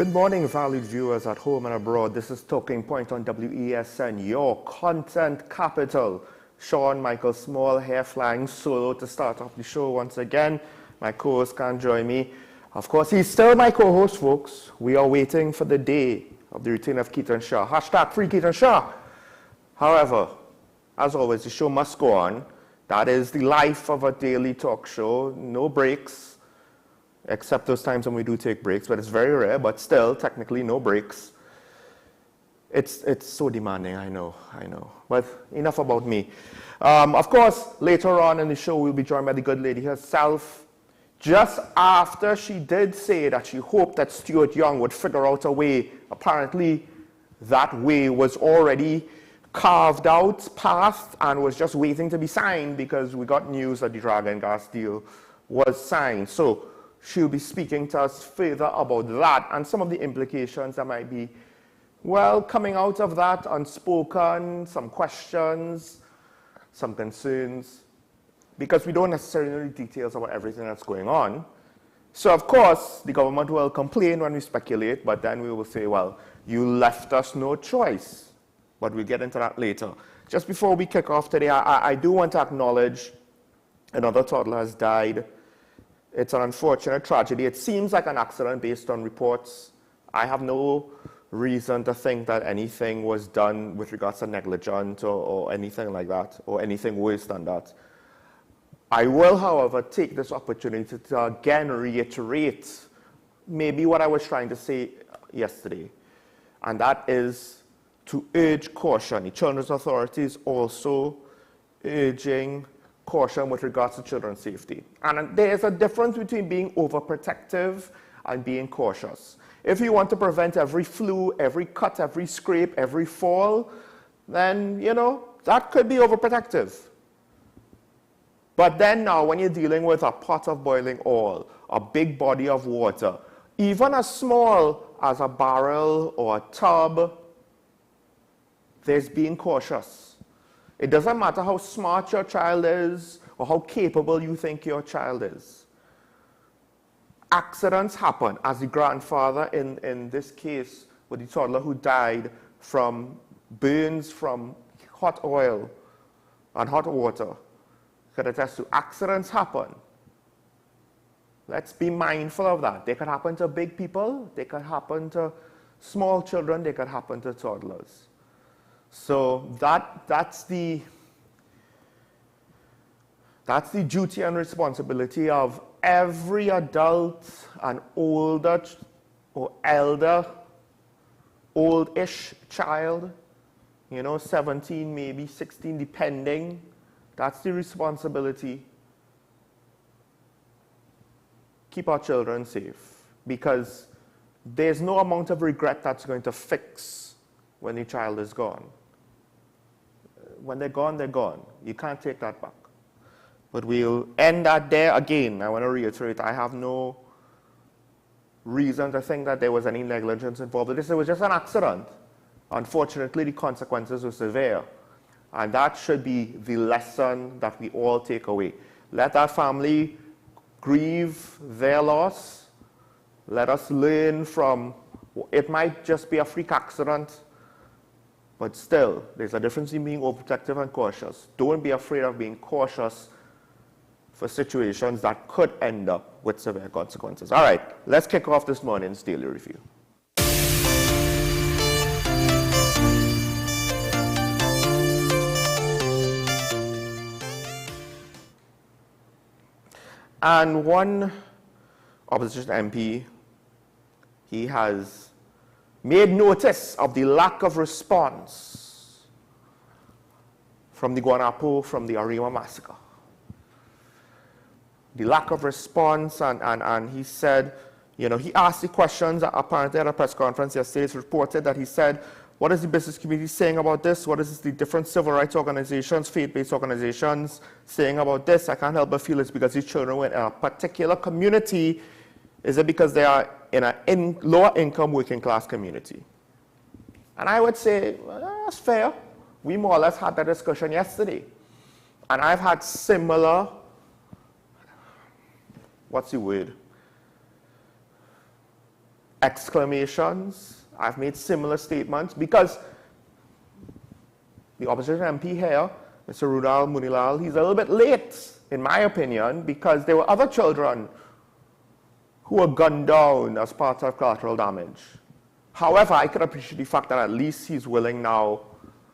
Good morning, valued viewers at home and abroad. This is Talking Point on WESN, your content capital. Sean Michael Small here, flying solo to start off the show once again. My co-host can't join me. Of course, he's still my co-host, folks. We are waiting for the day of the return of Keaton Shaw. Hashtag free Keaton Shaw. However, as always, the show must go on. That is the life of a daily talk show. No breaks, except those times when we do take breaks, but it's very rare, but still, technically, no breaks. It's so demanding, I know. But enough about me. Of course, later on in the show, we'll be joined by the good lady herself. Just after she did say that she hoped that Stuart Young would figure out a way, apparently that way was already carved out, passed, and was just waiting to be signed because we got news that the Dragon Gas deal was signed. So she'll be speaking to us further about that and some of the implications that might be, well, coming out of that, unspoken, some questions, some concerns, because we don't necessarily know the details about everything that's going on. So, of course, the government will complain when we speculate, but then we will say, well, you left us no choice. But we'll get into that later. Just before we kick off today, I do want to acknowledge another toddler has died. It's an unfortunate tragedy. It seems like an accident based on reports. I have no reason to think that anything was done with regards to negligence or anything like that, or anything worse than that. I will, however, take this opportunity to again reiterate maybe what I was trying to say yesterday, and that is to urge caution. The Children's Authority is also urging caution with regards to children's safety. And there's a difference between being overprotective and being cautious. If you want to prevent every flu, every cut, every scrape, every fall, then, that could be overprotective. But then now, when you're dealing with a pot of boiling oil, a big body of water, even as small as a barrel or a tub, there's being cautious. It doesn't matter how smart your child is or how capable you think your child is. Accidents happen, as the grandfather in this case with the toddler who died from burns from hot oil and hot water could attest to. Accidents happen. Let's be mindful of that. They could happen to big people, they could happen to small children, they could happen to toddlers. So that's the duty and responsibility of every adult and older or elder, old-ish child, 17, maybe 16, depending. That's the responsibility. Keep our children safe, because there's no amount of regret that's going to fix when the child is gone. When they're gone, they're gone. You can't take that back. But we'll end that there. Again, I want to reiterate, I have no reason to think that there was any negligence involved with this. It was just an accident. Unfortunately, the consequences were severe. And that should be the lesson that we all take away. Let that family grieve their loss. Let us learn from, it might just be a freak accident, but still, there's a difference in being overprotective and cautious. Don't be afraid of being cautious for situations that could end up with severe consequences. All right, let's kick off this morning's Daily Review. And one opposition MP, he has made notice of the lack of response from the Guanapo, from the Arima massacre. The lack of response, and he said, he asked the questions apparently at a press conference yesterday. It's reported that he said, what is the business community saying about this? What is the different civil rights organizations, faith-based organizations saying about this? I can't help but feel it's because these children were in a particular community. Is it because they are in a lower income working class community? And I would say, well, that's fair. We more or less had that discussion yesterday. And I've had similar, what's the word? exclamations. I've made similar statements because the opposition MP here, Mr. Rudal Munilal, he's a little bit late, in my opinion, because there were other children who were gunned down as part of collateral damage. However, I can appreciate the fact that at least he's willing now,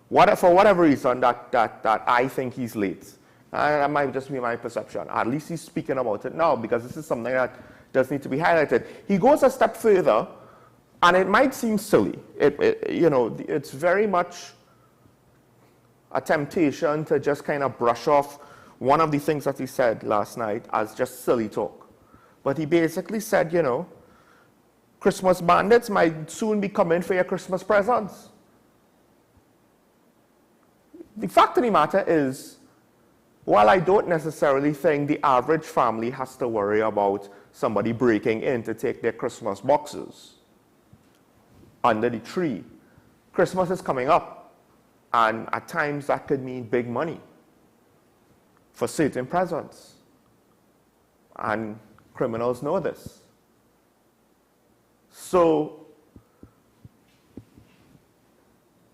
for whatever reason, that I think he's late. And that might just be my perception. At least he's speaking about it now, because this is something that does need to be highlighted. He goes a step further, and it might seem silly. It's very much a temptation to just kind of brush off one of the things that he said last night as just silly talk. But he basically said, Christmas bandits might soon be coming for your Christmas presents. The fact of the matter is, while I don't necessarily think the average family has to worry about somebody breaking in to take their Christmas boxes under the tree, Christmas is coming up, and at times that could mean big money for certain presents. And criminals know this. So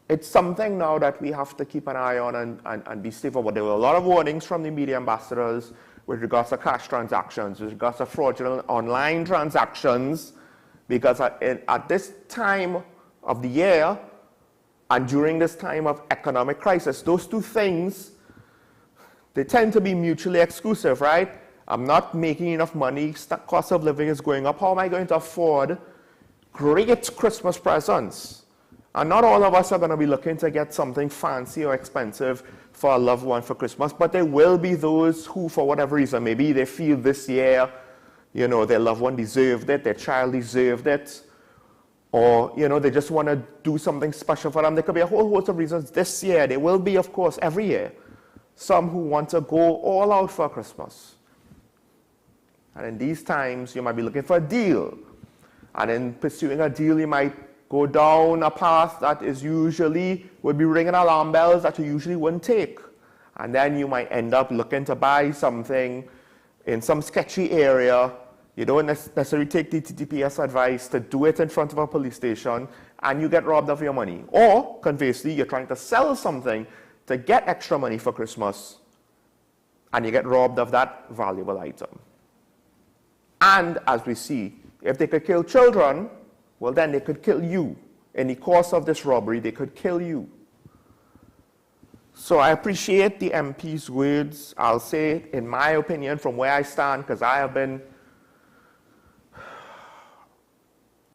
it's something now that we have to keep an eye on and be safe about. There were a lot of warnings from the media ambassadors with regards to cash transactions, with regards to fraudulent online transactions, because at this time of the year and during this time of economic crisis, those two things, they tend to be mutually exclusive, right? I'm not making enough money, cost of living is going up, how am I going to afford great Christmas presents? And not all of us are going to be looking to get something fancy or expensive for a loved one for Christmas, but there will be those who, for whatever reason, maybe they feel this year, their loved one deserved it, their child deserved it, or, they just want to do something special for them. There could be a whole host of reasons this year. There will be, of course, every year, some who want to go all out for Christmas. And in these times, you might be looking for a deal. And in pursuing a deal, you might go down a path that would be ringing alarm bells that you usually wouldn't take. And then you might end up looking to buy something in some sketchy area. You don't necessarily take the TTPS advice to do it in front of a police station, and you get robbed of your money. Or, conversely, you're trying to sell something to get extra money for Christmas, and you get robbed of that valuable item. And as we see, if they could kill children, well, then they could kill you. In the course of this robbery, they could kill you. So I appreciate the MP's words. I'll say, in my opinion, from where I stand, because I have been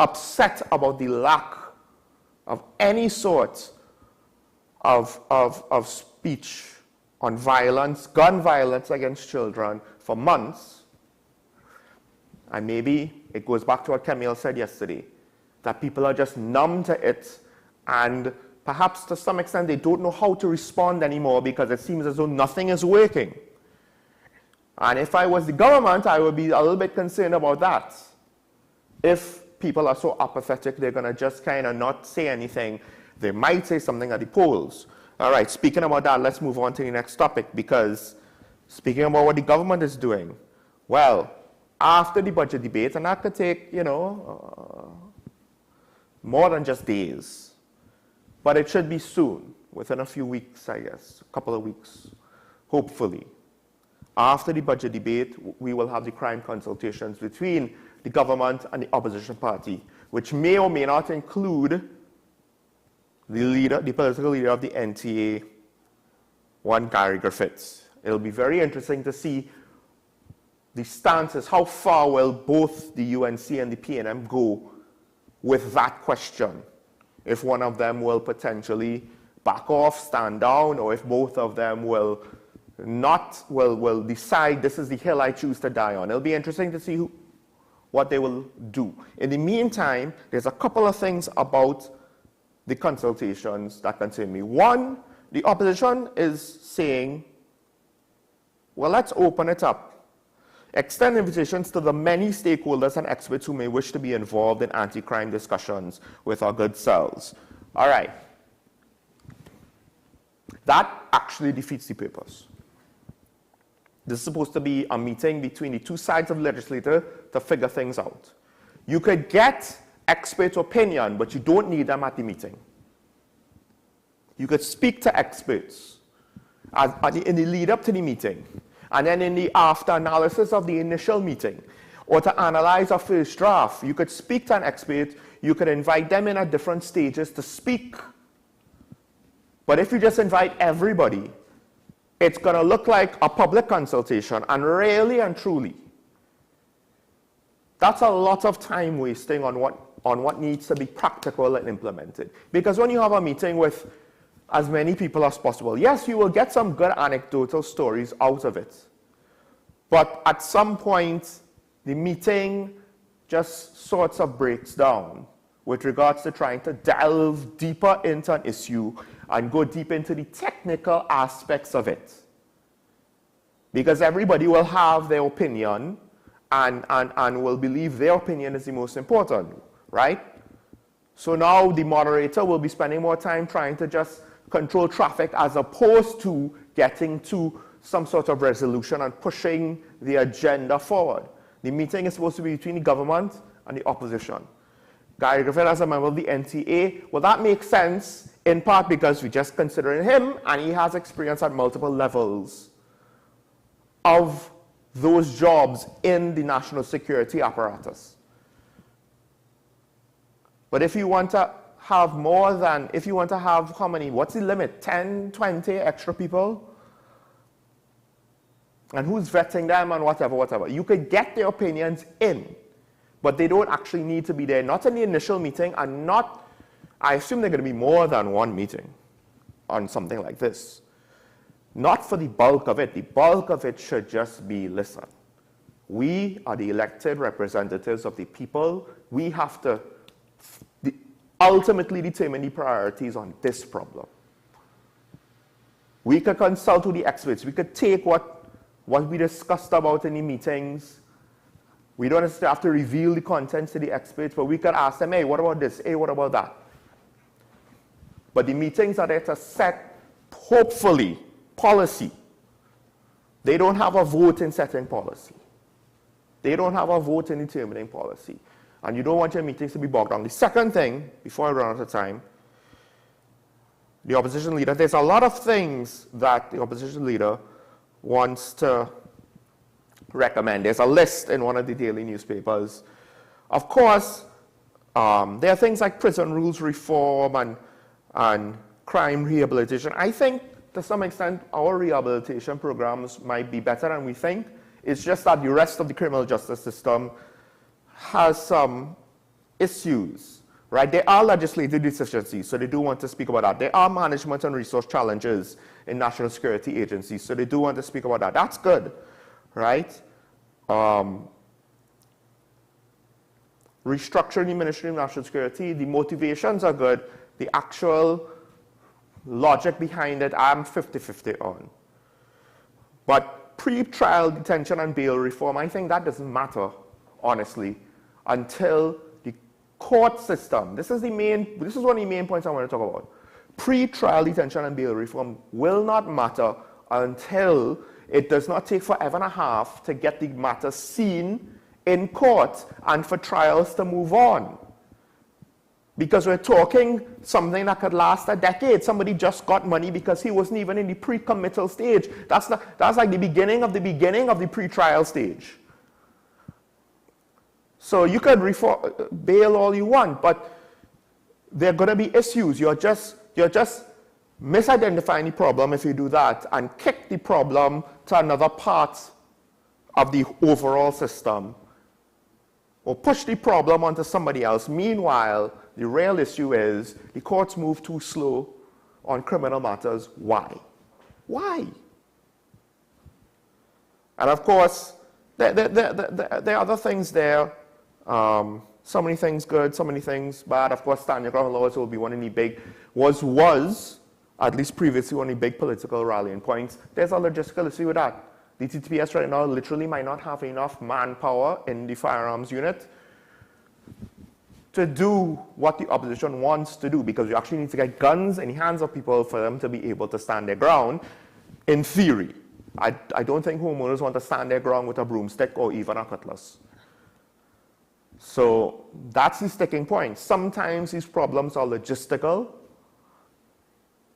upset about the lack of any sort of speech on violence, gun violence against children for months. And maybe it goes back to what Camille said yesterday, that people are just numb to it, and perhaps to some extent they don't know how to respond anymore because it seems as though nothing is working. And if I was the government, I would be a little bit concerned about that. If people are so apathetic, they're going to just kind of not say anything. They might say something at the polls. All right, speaking about that, let's move on to the next topic, because speaking about what the government is doing, well, after the budget debate, and that could take, more than just days, but it should be soon, within a few weeks, I guess, a couple of weeks, hopefully. After the budget debate, we will have the crime consultations between the government and the opposition party, which may or may not include the political leader of the NTA, one Gary Griffiths. It'll be very interesting to see the stances, how far will both the UNC and the PNM go with that question. If one of them will potentially back off, stand down, or if both of them will decide this is the hill I choose to die on. It'll be interesting to see what they will do. In the meantime, there's a couple of things about the consultations that concern me. One, the opposition is saying, well, let's open it up. Extend invitations to the many stakeholders and experts who may wish to be involved in anti-crime discussions with our good selves. All right. That actually defeats the purpose. This is supposed to be a meeting between the two sides of the legislature to figure things out. You could get expert opinion, but you don't need them at the meeting. You could speak to experts in the lead up to the meeting, and then in the after analysis of the initial meeting, or to analyze a first draft, you could speak to an expert, you could invite them in at different stages to speak. But if you just invite everybody, it's going to look like a public consultation, and really and truly, that's a lot of time wasting on what needs to be practical and implemented. Because when you have a meeting with as many people as possible, yes, you will get some good anecdotal stories out of it. But at some point, the meeting just sorts of breaks down with regards to trying to delve deeper into an issue and go deep into the technical aspects of it. Because everybody will have their opinion and will believe their opinion is the most important, right? So now the moderator will be spending more time trying to just control traffic as opposed to getting to some sort of resolution and pushing the agenda forward. The meeting is supposed to be between the government and the opposition. Gary Griffith as a member of the NTA, well, that makes sense in part because we're just considering him and he has experience at multiple levels of those jobs in the national security apparatus. But if you want to have more than, if you want to have how many, what's the limit, 10, 20 extra people? And who's vetting them and whatever. You could get their opinions in, but they don't actually need to be there, not in the initial meeting and not, I assume they're going to be more than one meeting on something like this. Not for the bulk of it. The bulk of it should just be, listen, we are the elected representatives of the people. We have to ultimately determine the priorities on this problem. We could consult with the experts. We could take what we discussed about in the meetings. We don't necessarily have to reveal the contents to the experts, but we could ask them, hey, what about this? Hey, what about that? But the meetings are there to set, hopefully, policy. They don't have a vote in setting policy. They don't have a vote in determining policy. And you don't want your meetings to be bogged down. The second thing, before I run out of time, the opposition leader, there's a lot of things that the opposition leader wants to recommend. There's a list in one of the daily newspapers. Of course, there are things like prison rules reform and crime rehabilitation. I think, to some extent, our rehabilitation programs might be better than we think. It's just that the rest of the criminal justice system has some issues, right? There are legislative deficiencies, so they do want to speak about that. There are management and resource challenges in national security agencies, so they do want to speak about that. That's good, right? Restructuring the Ministry of National Security, the motivations are good. The actual logic behind it, I'm 50-50 on. But pre-trial detention and bail reform, I think that doesn't matter, honestly, until the court system, this is one of the main points I want to talk about. Pre-trial detention and bail reform will not matter until it does not take forever and a half to get the matter seen in court and for trials to move on. Because we're talking something that could last a decade. Somebody just got money because he wasn't even in the pre-committal stage. That's like the beginning of the pre-trial stage. So you could bail all you want, but there are going to be issues. You're just misidentifying the problem if you do that and kick the problem to another part of the overall system or push the problem onto somebody else. Meanwhile, the real issue is the courts move too slow on criminal matters. Why? Why? And of course, there are other things there. So many things good, so many things bad. Of course, stand your ground laws will be one of the big, was, at least previously, one of the big political rallying points. There's a logistical issue with that. The TTPS right now literally might not have enough manpower in the firearms unit to do what the opposition wants to do, because you actually need to get guns in the hands of people for them to be able to stand their ground, in theory. I don't think homeowners want to stand their ground with a broomstick or even a cutlass. So that's the sticking point. Sometimes these problems are logistical,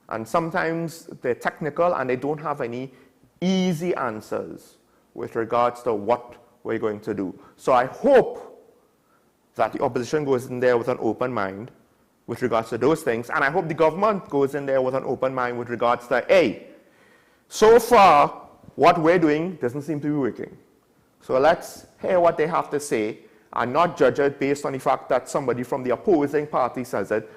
and sometimes they're technical, and they don't have any easy answers with regards to what we're going to do. So I hope that the opposition goes in there with an open mind with regards to those things, and I hope the government goes in there with an open mind with regards to, hey, so far, what we're doing doesn't seem to be working. So let's hear what they have to say and not judge it based on the fact that somebody from the opposing party says it,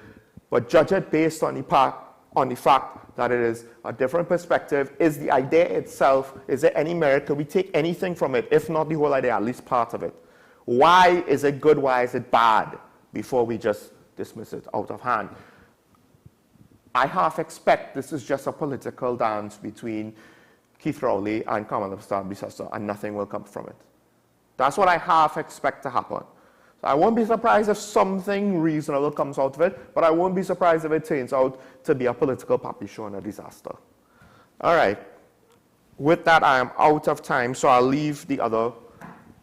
but judge it based on the fact that it is a different perspective. Is the idea itself, is there any merit? Can we take anything from it? If not the whole idea, at least part of it. Why is it good? Why is it bad? Before we just dismiss it out of hand. I half expect this is just a political dance between Keith Rowley and Kamala Bisasa, and nothing will come from it. That's what I half expect to happen. So I won't be surprised if something reasonable comes out of it, but I won't be surprised if it turns out to be a political puppy show and a disaster. All right. With that, I am out of time, so I'll leave the other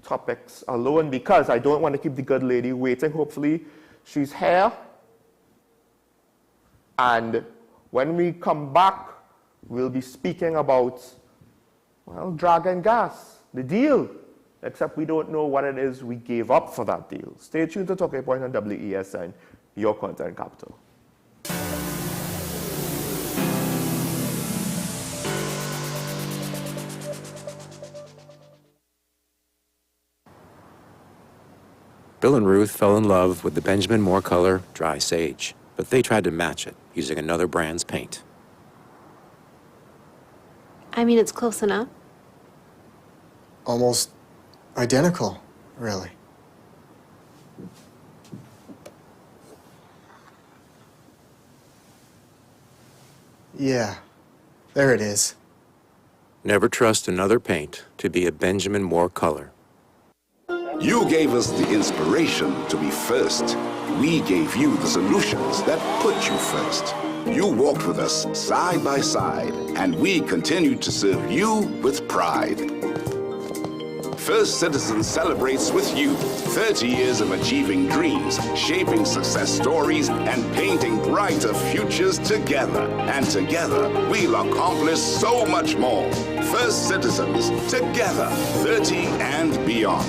topics alone because I don't want to keep the good lady waiting. Hopefully, she's here. And when we come back, we'll be speaking about, well, Dragon Gas, the deal. Except we don't know what it is we gave up for that deal. Stay tuned to Talking Point on WESN, your content capital. Bill and Ruth fell in love with the Benjamin Moore color Dry Sage, but they tried to match it using another brand's paint. I mean, it's close enough. Almost identical, really. Yeah, there it is. Never trust another paint to be a Benjamin Moore color. You gave us the inspiration to be first. We gave you the solutions that put you first. You walked with us side by side, and we continued to serve you with pride. First Citizens celebrates with you 30 years of achieving dreams, shaping success stories, and painting brighter futures together. And together, we'll accomplish so much more. First Citizens, together, 30 and beyond.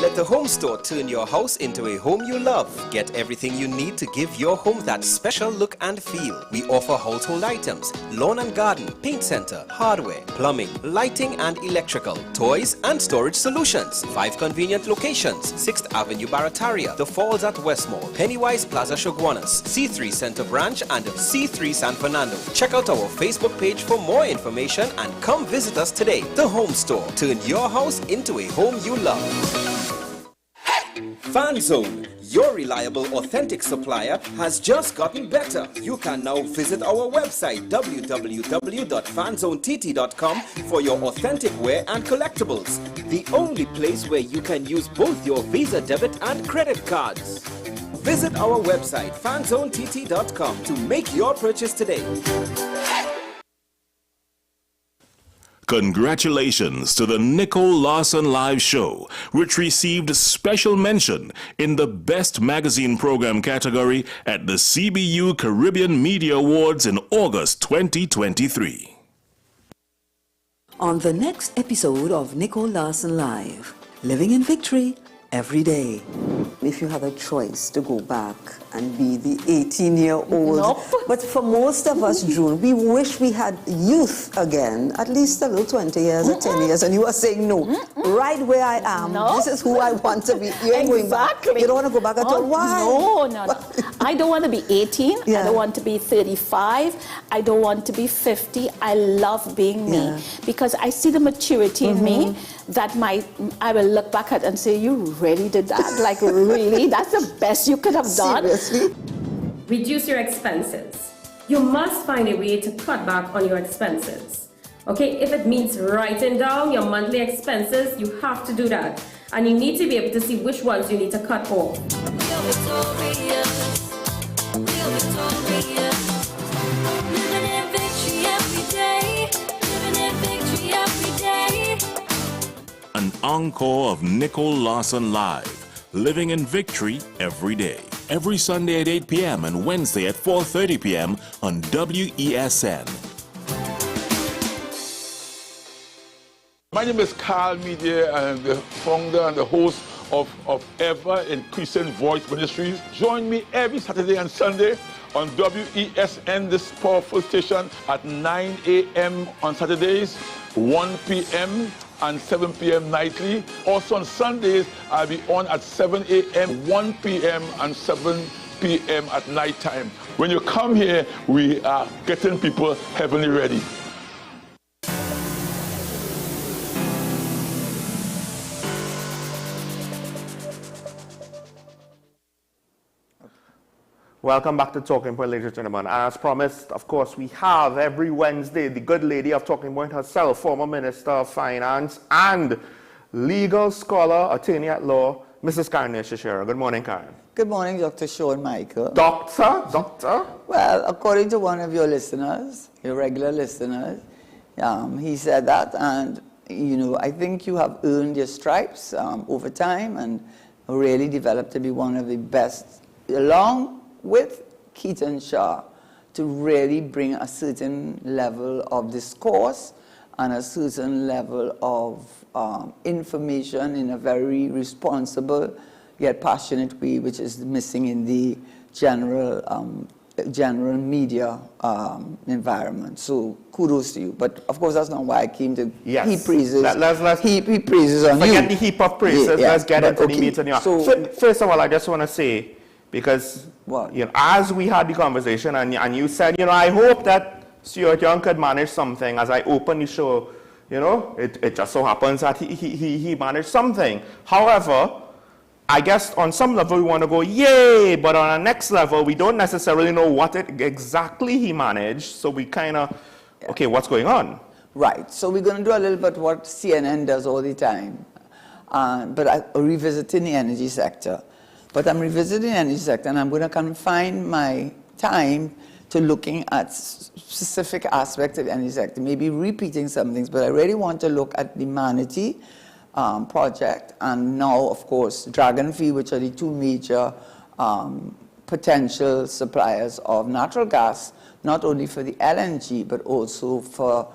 Let the Home Store turn your house into a home you love. Get everything you need to give your home that special look and feel. We offer household items, lawn and garden, paint center, hardware, plumbing, lighting and electrical, toys and storage solutions. 5 convenient locations: 6th Avenue Barataria, The Falls at West Mall, Pennywise Plaza Shoguanas, C3 Center Branch and C3 San Fernando. Check out our Facebook page for more information and come visit us today. The Home Store. Turn your house into a home you love. FanZone, your reliable, authentic supplier, has just gotten better. You can now visit our website www.fanzonett.com for your authentic wear and collectibles. The only place where you can use both your Visa debit and credit cards. Visit our website fanzonett.com to make your purchase today. Congratulations to the Nicole Larson Live Show, which received special mention in the Best Magazine Program category at the CBU Caribbean Media Awards in August 2023. On the next episode of Nicole Larson Live, living in victory every day. if you had a choice to go back and be the 18-year-old. Nope. But for most of us, June, we wish we had youth again, at least a little 20 years or 10 years, and you are saying, no, right where I am, this is who I want to be. You ain't going back. You don't want to go back at all. Why? No. I don't want to be 18. Yeah. I don't want to be 35. I don't want to be 50. I love being me because I see the maturity in me that I will look back at and say, you really did that? Like, really? That's the best you could have done? Seriously? Reduce your expenses. You must find a way to cut back on your expenses. Okay, if it means writing down your monthly expenses, you have to do that. And you need to be able to see which ones you need to cut off. An encore of Nicole Lawson Live, living in victory every day. Every Sunday at 8 p.m. and Wednesday at 4:30 p.m. on WESN. My name is Carl Media, and I'm the founder and the host of Ever Increasing Voice Ministries. Join me every Saturday and Sunday on WESN, this powerful station, at 9 a.m. on Saturdays, 1 p.m. and 7 p.m. nightly. Also on Sundays, I'll be on at 7 a.m., 1 p.m. and 7 p.m. at night time. When you come here, we are getting people heavenly ready. Welcome back to Talking Point, ladies and gentlemen. As promised, of course, we have every Wednesday the good lady of Talking Point herself, former Minister of Finance and legal scholar, attorney at law, Mrs. Karen Shishera. Good morning, Karen. Good morning, Dr. Sean Michael. Doctor? Well, according to one of your listeners, your regular listeners, he said that, and, you know, I think you have earned your stripes over time and really developed to be one of the best, along with Keaton Shah, to really bring a certain level of discourse and a certain level of information in a very responsible yet passionate way, which is missing in the general media environment. So kudos to you. But of course, that's not why I came to heap praises. He praises on you. Forget the heap of praises. Let's get into the meat and the so, first of all, I just want to say, because you know, as we had the conversation and you said, you know, I hope that Stuart Young could manage something. As I open the show, you know, it just so happens that he managed something. However, I guess on some level we want to go, yay, but on a next level, we don't necessarily know what exactly he managed. So we kind of, okay, what's going on? Right. So we're going to do a little bit what CNN does all the time, but I'm revisiting the energy sector. But I'm revisiting the energy sector, and I'm going to confine my time to looking at specific aspects of the energy sector, maybe repeating some things, but I really want to look at the Manatee project, and now, of course, Dragonfly, which are the two major potential suppliers of natural gas, not only for the LNG, but also for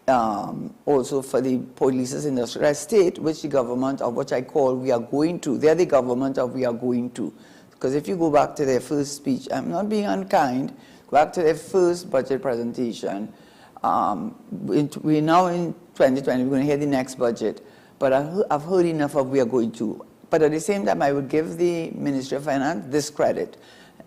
the Police's Industrial Estate, which the government of which I call We Are Going To. They're the government of We Are Going To. Because if you go back to their first speech, I'm not being unkind, go back to their first budget presentation. We're now in 2020, we're going to hear the next budget. But I've heard enough of We Are Going To. But at the same time, I would give the Ministry of Finance this credit.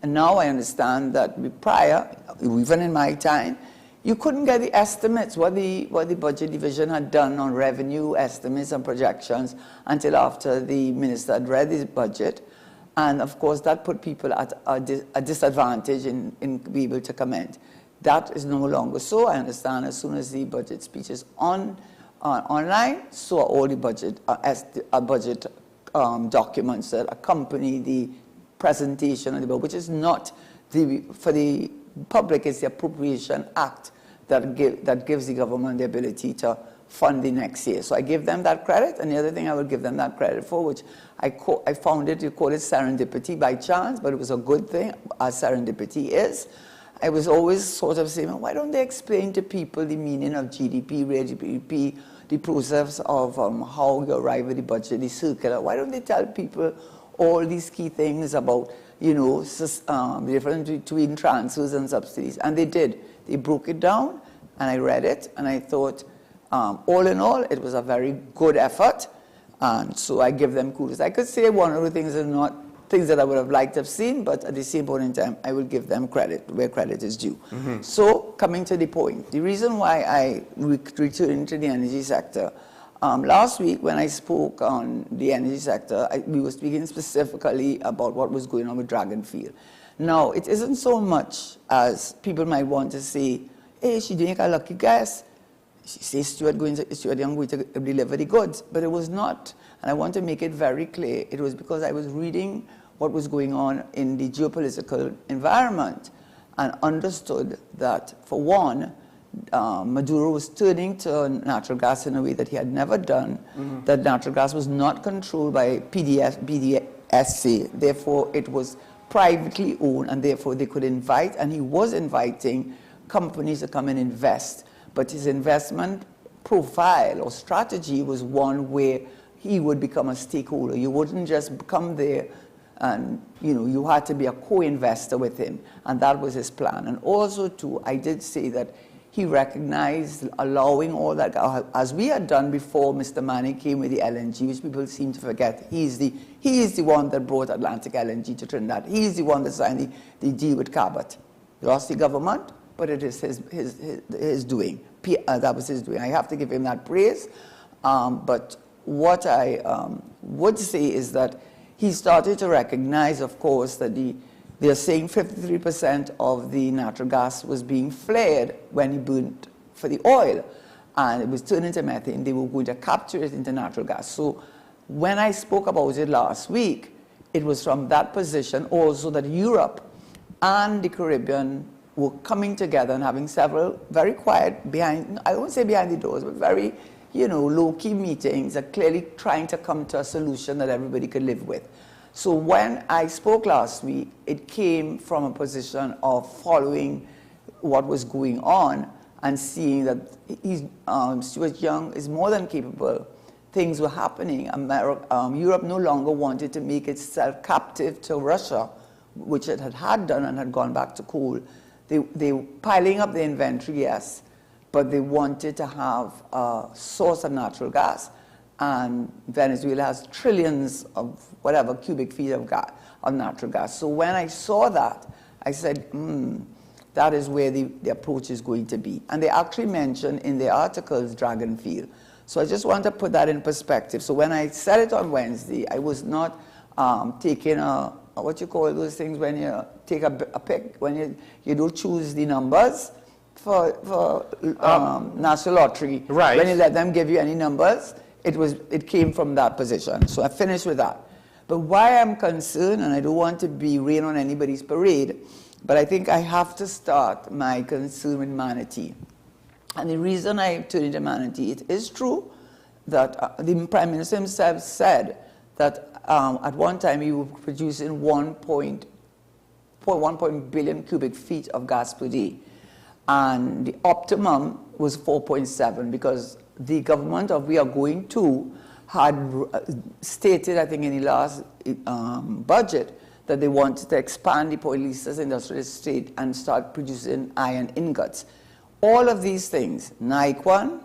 And now I understand that prior, even in my time, you couldn't get the estimates, what the budget division had done on revenue estimates and projections until after the minister had read his budget. And of course, that put people at a disadvantage in being able to comment. That is no longer so. I understand as soon as the budget speech is online, so are all the budget documents that accompany the presentation of the bill, which is not for the public, it's the Appropriation Act that gives the government the ability to fund the next year. So I give them that credit, and the other thing I would give them that credit for, which I found it, you call it serendipity by chance, but it was a good thing, as serendipity is. I was always sort of saying, well, why don't they explain to people the meaning of GDP, real GDP, the process of how you arrive at the budget, the circular? Why don't they tell people all these key things about, the difference between transfers and subsidies. And they did. They broke it down, and I read it, and I thought, all in all, it was a very good effort, and so I give them kudos. I could say one of the things are not things that I would have liked to have seen, but at the same point in time, I will give them credit where credit is due. So, coming to the point, the reason why I returned to the energy sector, last week when I spoke on the energy sector, we were speaking specifically about what was going on with Dragonfield. Now, it isn't so much as people might want to say, hey, she didn't make a lucky guess. She says Stuart Young going to deliver the goods, but it was not. And I want to make it very clear. It was because I was reading what was going on in the geopolitical environment and understood that, for one, Maduro was turning to natural gas in a way that he had never done, that natural gas was not controlled by PDSC, therefore it was privately owned, and therefore they could invite, and he was inviting companies to come and invest. But his investment profile or strategy was one where he would become a stakeholder. You wouldn't just come there and, you had to be a co-investor with him. And that was his plan. And also, too, I did say that he recognized allowing all that, as we had done before Mr. Manning came with the LNG, which people seem to forget. He is the one that brought Atlantic LNG to Trinidad. He is the one that signed the deal with Cabot. He lost the government, but it is his doing. That was his doing. I have to give him that praise. But what I would say is that he started to recognize, of course, that they're saying 53% of the natural gas was being flared when he burned for the oil, and it was turned into methane. They were going to capture it into natural gas. So when I spoke about it last week, it was from that position also that Europe and the Caribbean were coming together and having several very quiet, I won't say behind the doors, but very, low-key meetings, that clearly trying to come to a solution that everybody could live with. So when I spoke last week, it came from a position of following what was going on and seeing that Stuart Young is more than capable. Things were happening. Europe no longer wanted to make itself captive to Russia, which it had done and had gone back to coal. They were piling up the inventory, yes, but they wanted to have a source of natural gas. And Venezuela has trillions of whatever cubic feet of natural gas. So when I saw that, I said, that is where the approach is going to be. And they actually mentioned in the articles Dragonfield. So I just want to put that in perspective. So when I said it on Wednesday, I was not taking what you call those things when you take a pick, when you don't choose the numbers for National Lottery. Right. When you let them give you any numbers, it came from that position. So I finished with that. But why I'm concerned, and I don't want to be rain on anybody's parade, but I think I have to start my concern with Manatee. And the reason I turned into Manatee, it is true that the Prime Minister himself said that at one time he was producing 1.1 billion cubic feet of gas per day. And the optimum was 4.7 because the government of We Are Going To had stated, I think in the last budget, that they wanted to expand the Point Lisa's industrial estate and start producing iron ingots. All of these things, Naikwan,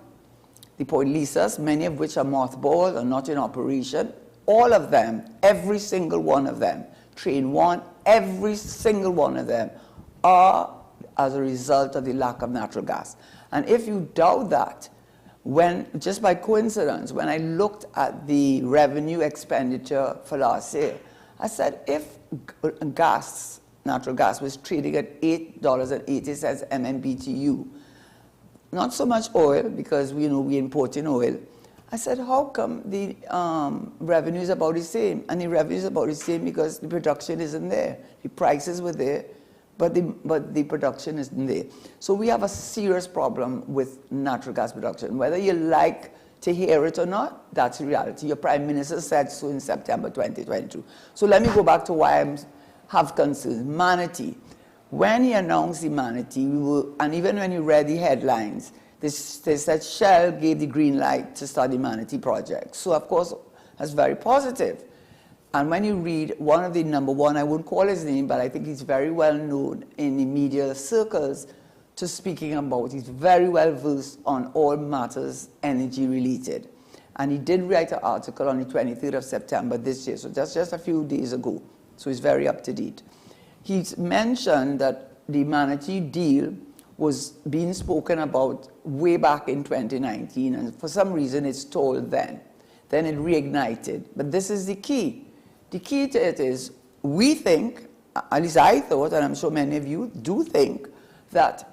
the Point Lisa's, many of which are mothballed or not in operation, all of them, every single one of them, Train 1, every single one of them are as a result of the lack of natural gas. And if you doubt that, just by coincidence, when I looked at the revenue expenditure for last year, I said, if natural gas was trading at $8.80 MMBTU, not so much oil, because we import in oil, I said, how come the revenue is about the same? And the revenue is about the same because the production isn't there. The prices were there, but the production isn't there. So we have a serious problem with natural gas production. Whether you like to hear it or not, that's the reality. Your Prime Minister said so in September 2022. So let me go back to why I have concerns. Manatee. When he announced the Manatee, and even when you read the headlines, they said Shell gave the green light to start the Manatee project. So, of course, that's very positive. And when you read one of the number one, I won't call his name, but I think he's very well known in the media circles to speaking about, he's very well versed on all matters energy related. And he did write an article on the 23rd of September this year, so that's just a few days ago. So he's very up to date. He's mentioned that the Manatee deal was being spoken about way back in 2019, and for some reason it stalled then. Then it reignited. But this is the key. The key to it is, we think, at least I thought, and I'm sure many of you do think, that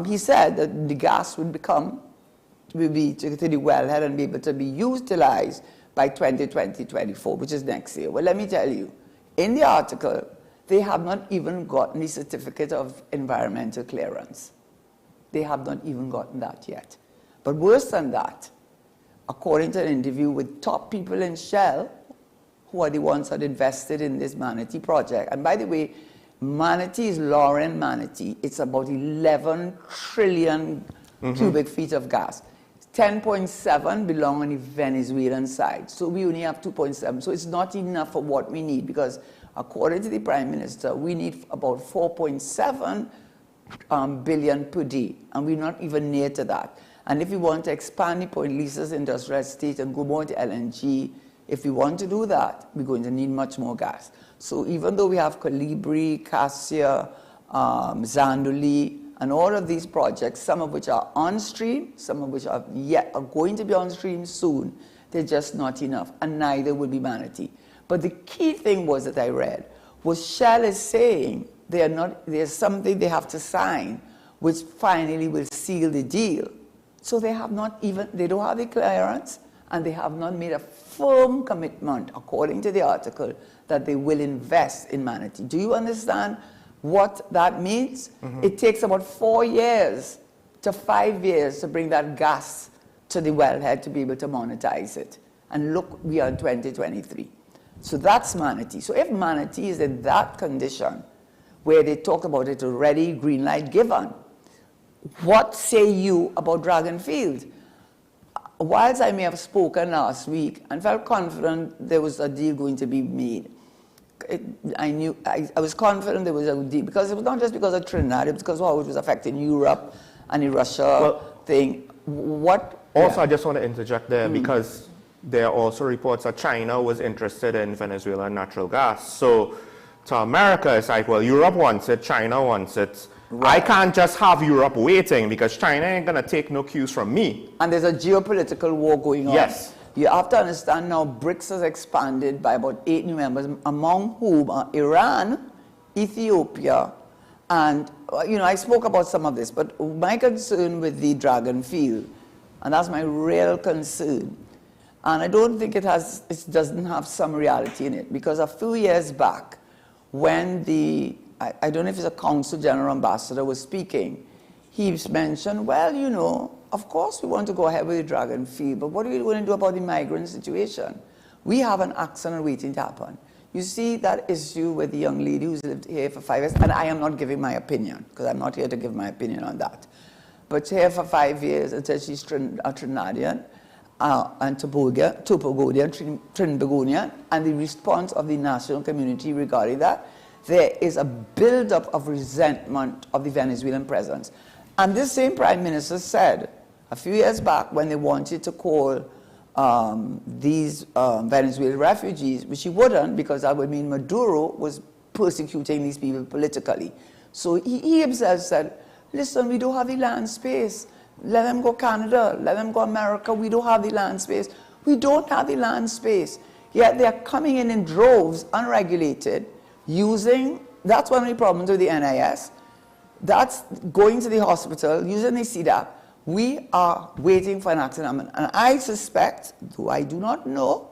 he said that the gas would be to the wellhead and be able to be utilized by 2020-24, which is next year. Well, let me tell you, in the article, they have not even gotten the certificate of environmental clearance. They have not even gotten that yet. But worse than that, according to an interview with top people in Shell, who are the ones that invested in this Manatee project, and by the way, Manatee is Lauren Manatee. It's about 11 trillion cubic feet of gas. 10.7 belong on the Venezuelan side. So we only have 2.7. So it's not enough for what we need, because according to the Prime Minister, we need about 4.7 billion per day, and we're not even near to that. And if we want to expand the Point Lisa's industrial estate and go more to LNG, if we want to do that, we're going to need much more gas. So even though we have Colibri, Cassia, Zandoli, and all of these projects, some of which are on stream, some of which are going to be on stream soon, they're just not enough, and neither will be Manatee. But the key thing was that I read was Shell is saying there's something they have to sign, which finally will seal the deal. So they don't have the clearance, and they have not made a firm commitment, according to the article, that they will invest in Manatee. Do you understand what that means? It takes about 4 years to 5 years to bring that gas to the wellhead to be able to monetize it. And look, we are in 2023. So that's Manatee. So if Manatee is in that condition, where they talk about it already, green light given, what say you about Dragonfield? Whilst I may have spoken last week and felt confident there was a deal going to be made, I was confident there was a deal, because it was not just because of Trinidad, it was because of how it was affecting Europe and the Russia thing. I just want to interject there, because there are also reports that China was interested in Venezuelan natural gas. So to America, it's like, well, Europe wants it, China wants it. Right. I can't just have Europe waiting, because China ain't going to take no cues from me. And there's a geopolitical war going on. Yes. You have to understand now, BRICS has expanded by about 8 new members, among whom are Iran, Ethiopia, and, I spoke about some of this, but my concern with the Dragonfield, and that's my real concern, and I don't think it doesn't have some reality in it, because a few years back, when I don't know if it's a Council General Ambassador was speaking, he mentioned, well, of course we want to go ahead with the Dragonfield, but what are we going to do about the migrant situation? We have an accident waiting to happen. You see that issue with the young lady who's lived here for 5 years, and I am not giving my opinion, because I'm not here to give my opinion on that. But here for 5 years until she's a Trinidadian, and Topogonian, Trinbagonian, and the response of the national community regarding that, there is a build-up of resentment of the Venezuelan presence. And this same Prime Minister said a few years back, when they wanted to call these Venezuelan refugees, which he wouldn't, because that would mean Maduro was persecuting these people politically. So he himself said, listen, we don't have the land space. Let them go Canada, let them go America. We don't have the land space. We don't have the land space. Yet they're coming in droves, unregulated, that's one of the problems with the NIS. That's going to the hospital, using the CDAP. We are waiting for an accident. And I suspect, though I do not know,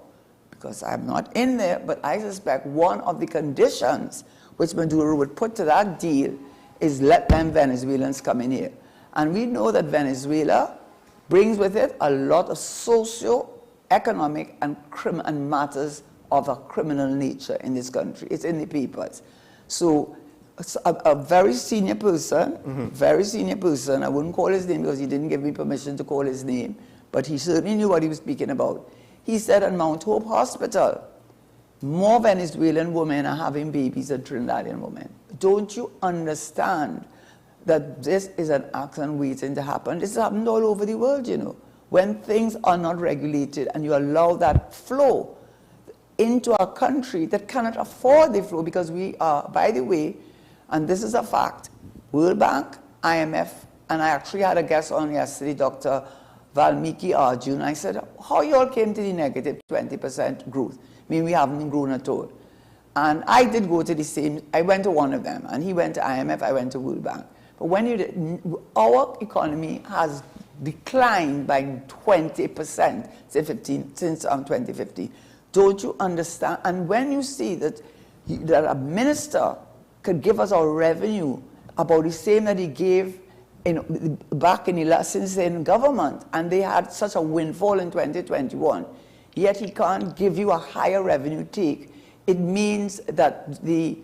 because I'm not in there, but I suspect one of the conditions which Maduro would put to that deal is let them Venezuelans come in here. And we know that Venezuela brings with it a lot of socio-economic and matters of a criminal nature in this country. It's in the papers. So a very senior person, I wouldn't call his name because he didn't give me permission to call his name, but he certainly knew what he was speaking about. He said at Mount Hope Hospital, more Venezuelan women are having babies than Trinidadian women. Don't you understand that this is an accident waiting to happen? This has happened all over the world, you know. When things are not regulated and you allow that flow into a country that cannot afford the flow, because we are, by the way, and this is a fact, World Bank, IMF, and I actually had a guest on yesterday, Dr. Valmiki Arjun. I said, how you all came to the negative 20% growth? I mean, we haven't grown at all. And I did go to the same, I went to one of them, and he went to IMF, I went to World Bank. But when you did, our economy has declined by 20% since 2015. Don't you understand? And when you see that a minister could give us our revenue about the same that he gave back in the last in government, and they had such a windfall in 2021, yet he can't give you a higher revenue take, it means that the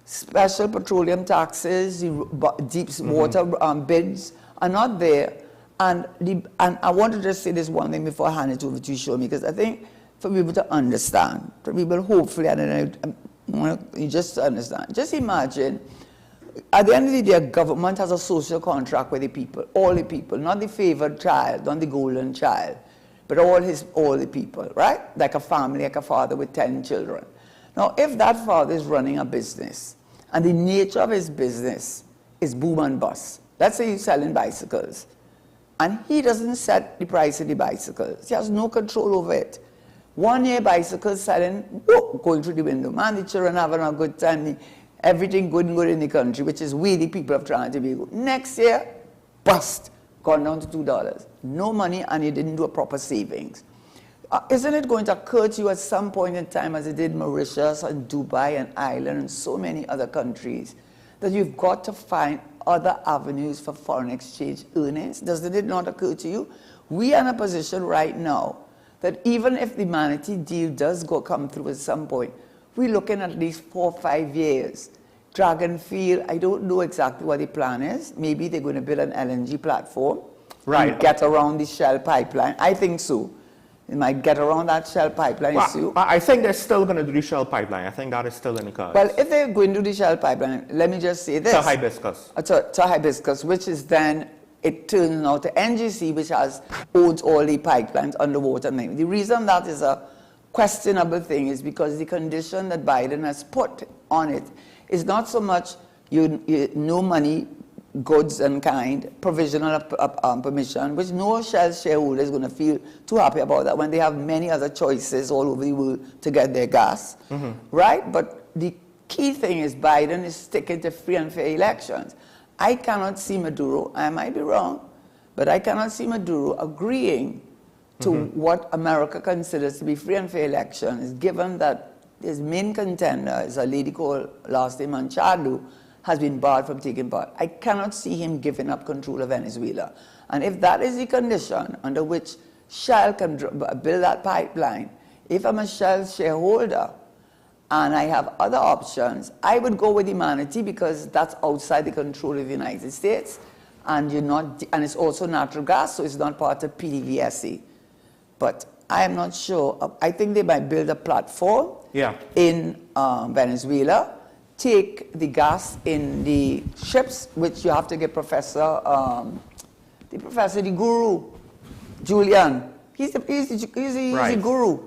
special petroleum taxes, the deep water bids are not there. And I want to just say this one thing before I hand it over to you, Show me, because I think for people to understand, for people hopefully, you just understand. Just imagine, at the end of the day, government has a social contract with the people, all the people, not the favored child, not the golden child, but all the people, right? Like a family, like a father with 10 children. Now, if that father is running a business, and the nature of his business is boom and bust, let's say he's selling bicycles, and he doesn't set the price of the bicycles, he has no control over it. 1 year bicycles selling, whoop, going through the window. Man, the children having a good time, everything good and good in the country, which is we, the people of Trinidad and Tobago. Next year, bust, gone down to $2. No money, and you didn't do a proper savings. Isn't it going to occur to you at some point in time, as it did Mauritius and Dubai and Ireland and so many other countries, that you've got to find other avenues for foreign exchange earnings? Doesn't it not occur to you? We are in a position right now that even if the Manatee deal does come through at some point, we're looking at least 4 or 5 years. Dragonfield, I don't know exactly what the plan is. Maybe they're going to build an LNG platform. Right. And get around the Shell pipeline. I think so. They might get around that Shell pipeline issue. I think they're still going to do the Shell pipeline. I think that is still in the cards. Well, if they're going to do the Shell pipeline, let me just say this. To Hibiscus. To Hibiscus, which is then, it turns out to NGC, which owns all the pipelines underwater. The reason that is a questionable thing is because the condition that Biden has put on it is not so much no money, goods and kind, provisional permission, which no Shell shareholder is going to feel too happy about that when they have many other choices all over the world to get their gas, right? But the key thing is Biden is sticking to free and fair elections. I cannot see Maduro, I might be wrong, but I cannot see Maduro agreeing to what America considers to be free and fair elections, given that his main contender is a lady called last name Manchado, has been barred from taking part. I cannot see him giving up control of Venezuela. And if that is the condition under which Shell can build that pipeline, if I'm a Shell shareholder and I have other options, I would go with the Manatee because that's outside the control of the United States, and and it's also natural gas, so it's not part of PDVSA. But I am not sure. I think they might build a platform in Venezuela, take the gas in the ships, which you have to get the guru, Julian. He's the guru.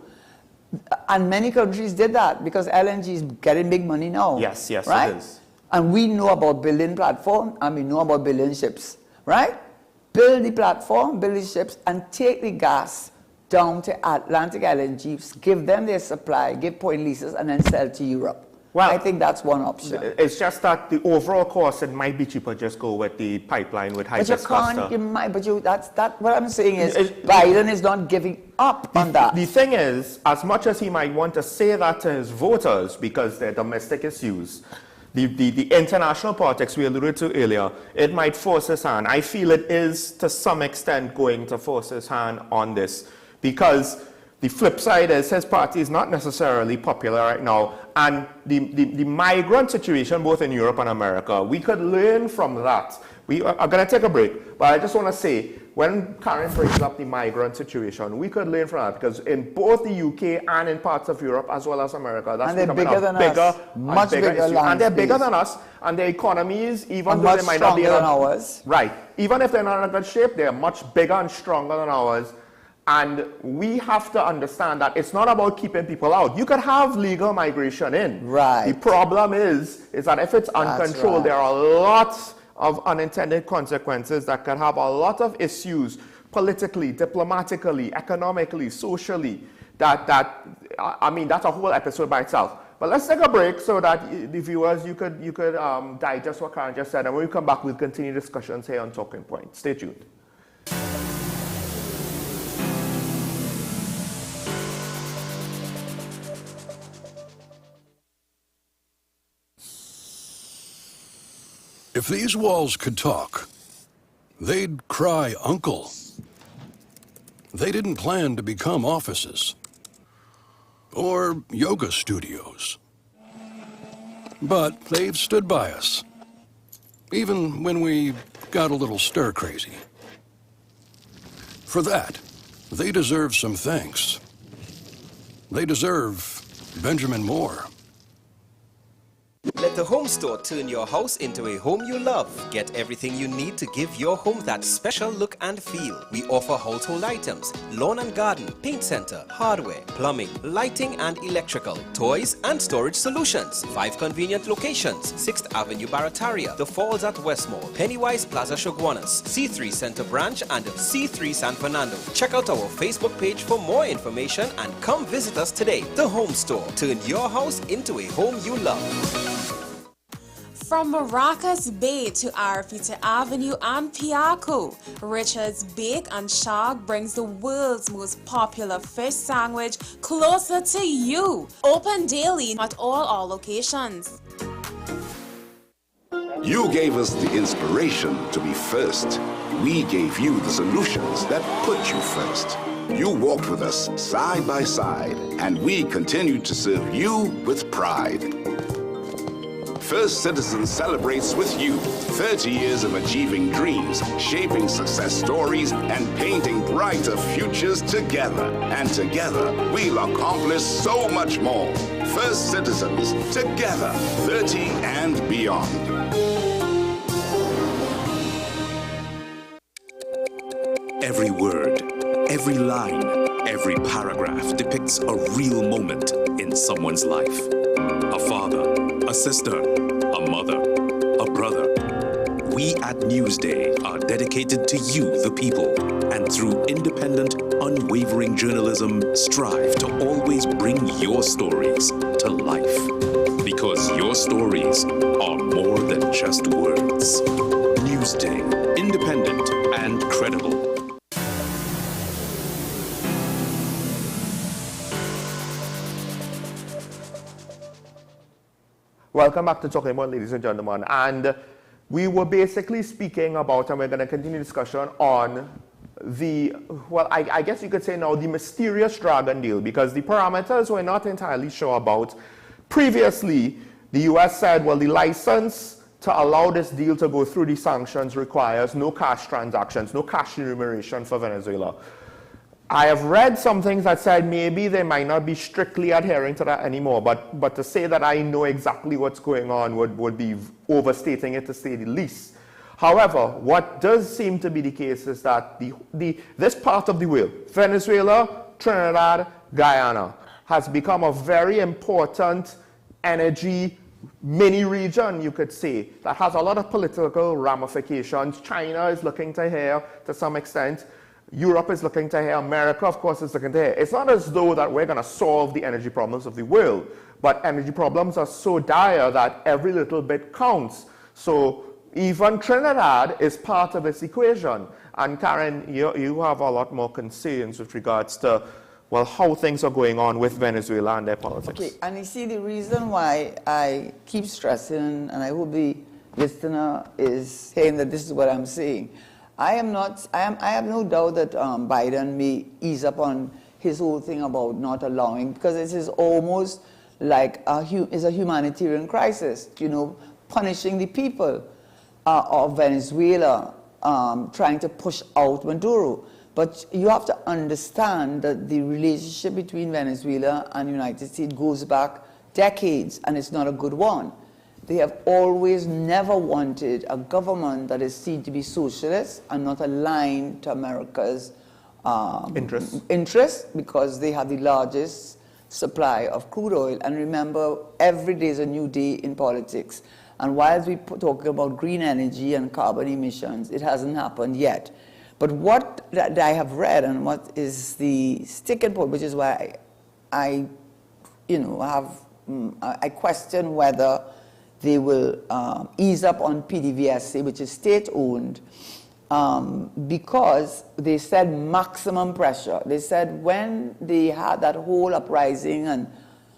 And many countries did that because LNG is getting big money now. Yes, right? It is. And we know about building platform and we know about building ships, right? Build the platform, build the ships, and take the gas down to Atlantic LNG, give them their supply, give point leases, and then sell to Europe. Well, I think that's one option. It's just that the overall cost, it might be cheaper just go with the pipeline with Hibiscus. But you can't, what I'm saying is Biden is not giving up on that. The thing is, as much as he might want to say that to his voters because they're domestic issues, the international politics we alluded to earlier, it might force his hand. I feel it is to some extent going to force his hand on this because The flip side is his party is not necessarily popular right now. And the migrant situation, both in Europe and America, we could learn from that. We are going to take a break, but I just want to say, when Karen brings up the migrant situation, we could learn from that, because in both the UK and in parts of Europe as well as America, that's and they're becoming bigger than us. Much bigger issue. And they're bigger than us, and their economies, even though they might not be than ours. Right. Even if they're not in a good shape, they're much bigger and stronger than ours. And we have to understand that it's not about keeping people out. You could have legal migration in. Right. The problem is that if it's uncontrolled, there are lots of unintended consequences that can have a lot of issues politically, diplomatically, economically, socially. I mean, that's a whole episode by itself. But let's take a break so that the viewers, you could digest what Karen just said. And when we come back, we'll continue discussions here on Talking Point. Stay tuned. If these walls could talk, they'd cry uncle. They didn't plan to become offices or yoga studios. But they've stood by us, even when we got a little stir-crazy. For that, they deserve some thanks. They deserve Benjamin Moore. Let the home store turn your house into a home you love. Get everything you need to give your home that special look and feel. We offer household items, lawn and garden, paint center, hardware, plumbing, lighting and electrical, toys and storage solutions. 5 convenient locations: 6th Avenue Barataria, The Falls at Westmore, Pennywise Plaza Shoguanas, C3 Center Branch and C3 San Fernando. Check out our Facebook page for more information and come visit us today. The Home Store. Turn your house into a home you love. From Maracas Bay to Arafita Avenue and Piaco, Richard's Bake and Shag brings the world's most popular fish sandwich closer to you. Open daily at all our locations. You gave us the inspiration to be first. We gave you the solutions that put you first. You walked with us side by side, and we continued to serve you with pride. First Citizen celebrates with you 30 years of achieving dreams, shaping success stories, and painting brighter futures together. And together, we'll accomplish so much more. First Citizens, together, 30 and beyond. Every word, every line, every paragraph depicts a real moment in someone's life. A father, a sister, a mother, a brother. We at Newsday are dedicated to you, the people, and through independent, unwavering journalism, strive to always bring your stories to life. Because your stories are more than just words. Newsday, independent and credible. Welcome back to Talking Point, ladies and gentlemen. And we were basically speaking about, and we're going to continue discussion on the, well, I guess you could say now, the mysterious Dragon deal, because the parameters we're not entirely sure about. Previously, the US said, well, the license to allow this deal to go through the sanctions requires no cash transactions, no cash remuneration for Venezuela. I have read some things that said maybe they might not be strictly adhering to that anymore, but to say that I know exactly what's going on would be overstating it, to say the least. However, what does seem to be the case is that this part of the world, Venezuela, Trinidad, Guyana, has become a very important energy mini region, you could say, that has a lot of political ramifications. China is looking to here to some extent. Europe is looking to here. America, of course, is looking to here. It's not as though that we're going to solve the energy problems of the world, but energy problems are so dire that every little bit counts. So even Trinidad is part of this equation. And Karen, you have a lot more concerns with regards to, well, how things are going on with Venezuela and their politics. Okay, and you see the reason why I keep stressing, and I hope the listener is saying that this is what I'm saying. I have no doubt that Biden may ease up on his whole thing about not allowing, because it is almost like is a humanitarian crisis, you know, punishing the people of Venezuela, trying to push out Maduro. But you have to understand that the relationship between Venezuela and the United States goes back decades, and it's not a good one. They have always never wanted a government that is seen to be socialist and not aligned to America's interests, because they have the largest supply of crude oil. And remember, every day is a new day in politics. And whilst we're talking about green energy and carbon emissions, it hasn't happened yet. But what that I have read, and what is the sticking point, which is why I question whether they will ease up on PDVSA, which is state-owned, because they said maximum pressure. They said when they had that whole uprising and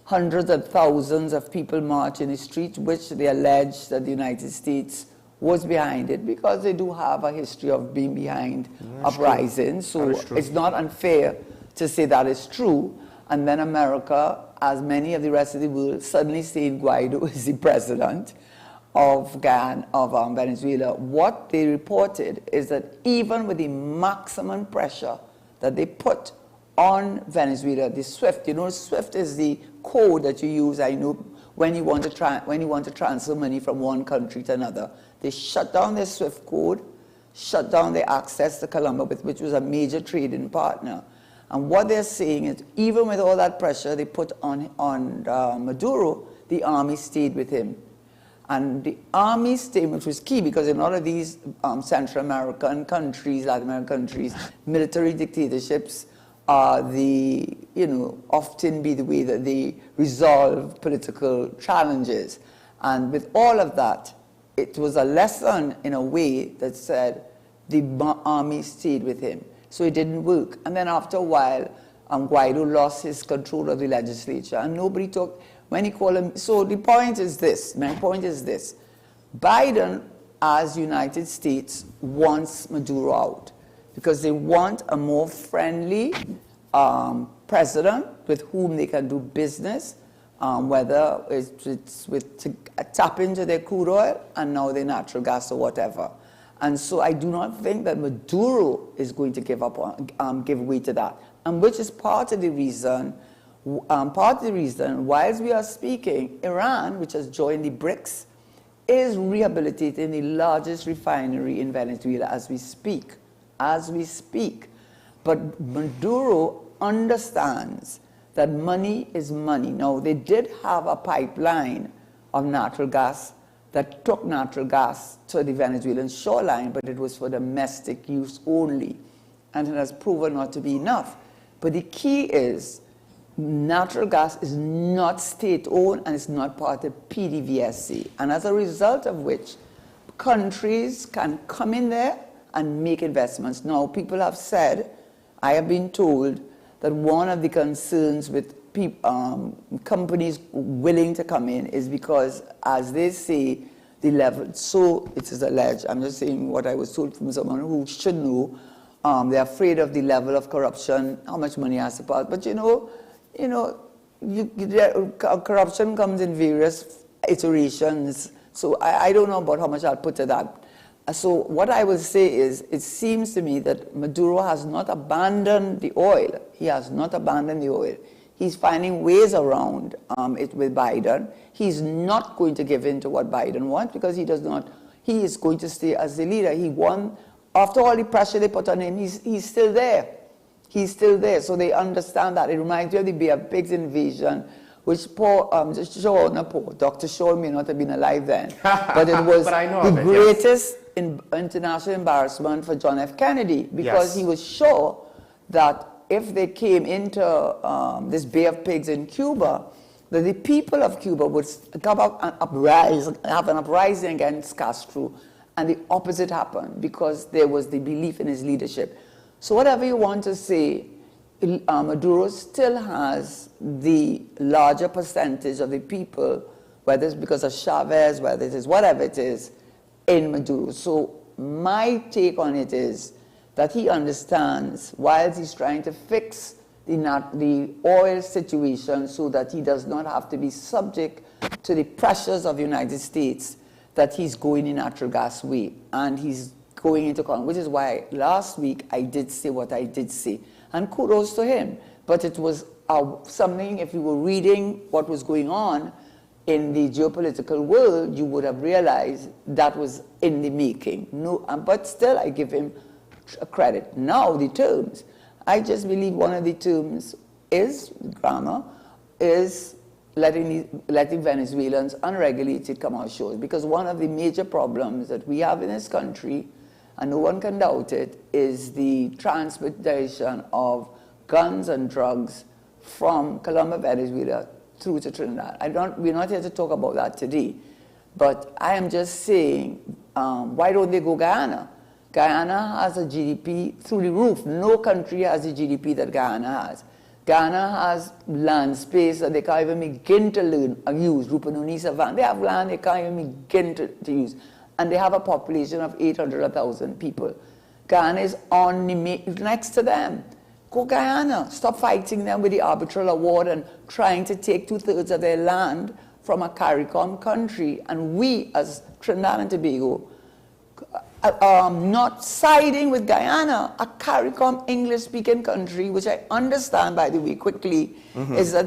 hundreds of thousands of people march in the streets, which they allege that the United States was behind it, because they do have a history of being behind uprisings. So it's not unfair to say that is true. And then America, as many of the rest of the world, suddenly saying Guaido is the president of Venezuela. What they reported is that even with the maximum pressure that they put on Venezuela, the SWIFT, you know, SWIFT is the code that you use, I know, when you want to transfer money from one country to another. They shut down their SWIFT code, shut down their access to Colombia, which was a major trading partner. And what they're saying is, even with all that pressure they put on Maduro, the army stayed with him. And the army stayed, which was key, because in all of these Central American countries, Latin American countries, military dictatorships are often be the way that they resolve political challenges. And with all of that, it was a lesson in a way that said the army stayed with him. So it didn't work. And then after a while, Guaido lost his control of the legislature, and nobody talked, when he called him. So the point is this, my point is this: Biden, as United States, wants Maduro out, because they want a more friendly president with whom they can do business, whether it's to tap into their crude oil and now their natural gas or whatever. And so I do not think that Maduro is going to give way to that, and which is part of the reason. Whilst we are speaking, Iran, which has joined the BRICS, is rehabilitating the largest refinery in Venezuela as we speak. But Maduro understands that money is money. Now, they did have a pipeline of natural gas that took natural gas to the Venezuelan shoreline, but it was for domestic use only, and it has proven not to be enough. But the key is, natural gas is not state-owned and it's not part of PDVSA, and as a result of which, countries can come in there and make investments. Now, people have said, I have been told, that one of the concerns with companies willing to come in is because, as they say, the level, so it is alleged, I'm just saying what I was told from someone who should know, they're afraid of the level of corruption, how much money has to pass. But corruption comes in various iterations, so I don't know about how much I'll put to that. So what I will say is, it seems to me that Maduro has not abandoned the oil. He has not abandoned the oil. He's finding ways around it with Biden. He's not going to give in to what Biden wants, because he does not. He is going to stay as the leader. He won, after all the pressure they put on him, he's still there. He's still there, so they understand that. It reminds me of the Bay of Pigs invasion, which Dr. Shaw may not have been alive then, but it was the greatest international embarrassment for John F. Kennedy, because he was sure that if they came into this Bay of Pigs in Cuba, that the people of Cuba would come up and have an uprising against Castro, and the opposite happened, because there was the belief in his leadership. So whatever you want to say, Maduro still has the larger percentage of the people, whether it's because of Chavez, whether it is whatever it is, in Maduro. So my take on it is that he understands, whilst he's trying to fix the oil situation so that he does not have to be subject to the pressures of the United States that he's going in natural gas way. And he's going into Congress, which is why last week I did say what I did say. And kudos to him. But it was something, if you were reading what was going on in the geopolitical world, you would have realized that was in the making. No, but still, I give him credit. Now, the terms. I just believe one of the terms is, grammar, is letting Venezuelans unregulated come on shores. Because one of the major problems that we have in this country, and no one can doubt it, is the transportation of guns and drugs from Colombia, Venezuela, through to Trinidad. We're not here to talk about that today, but I am just saying, why don't they go Guyana? Guyana has a GDP through the roof. No country has the GDP that Guyana has. Guyana has land space that they can't even begin to use. Rupununi Savannah, they have land they can't even begin to use. And they have a population of 800,000 people. Guyana is on the next to them. Go Guyana. Stop fighting them with the arbitral award and trying to take 2/3 of their land from a CARICOM country. And we, as Trinidad and Tobago, not siding with Guyana, a CARICOM English-speaking country, which I understand, by the way, quickly, is that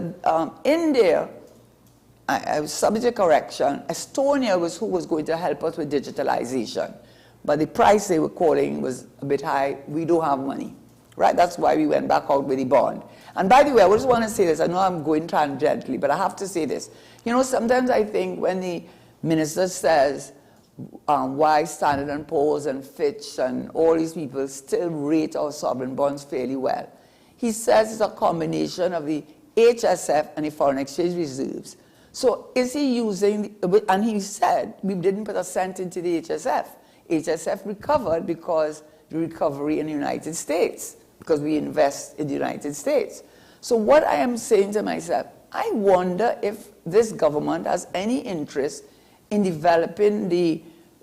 India, I was subject to correction, Estonia was who was going to help us with digitalization. But the price they were quoting was a bit high. We don't have money. Right? That's why we went back out with the bond. And by the way, I just want to say this. I know I'm going tangentially, but I have to say this. You know, sometimes I think when the minister says why Standard & Poor's and Fitch and all these people still rate our sovereign bonds fairly well, he says it's a combination of the HSF and the foreign exchange reserves. So is he using, and he said we didn't put a cent into the HSF. HSF recovered because the recovery in the United States, because we invest in the United States. So what I am saying to myself, I wonder if this government has any interest in developing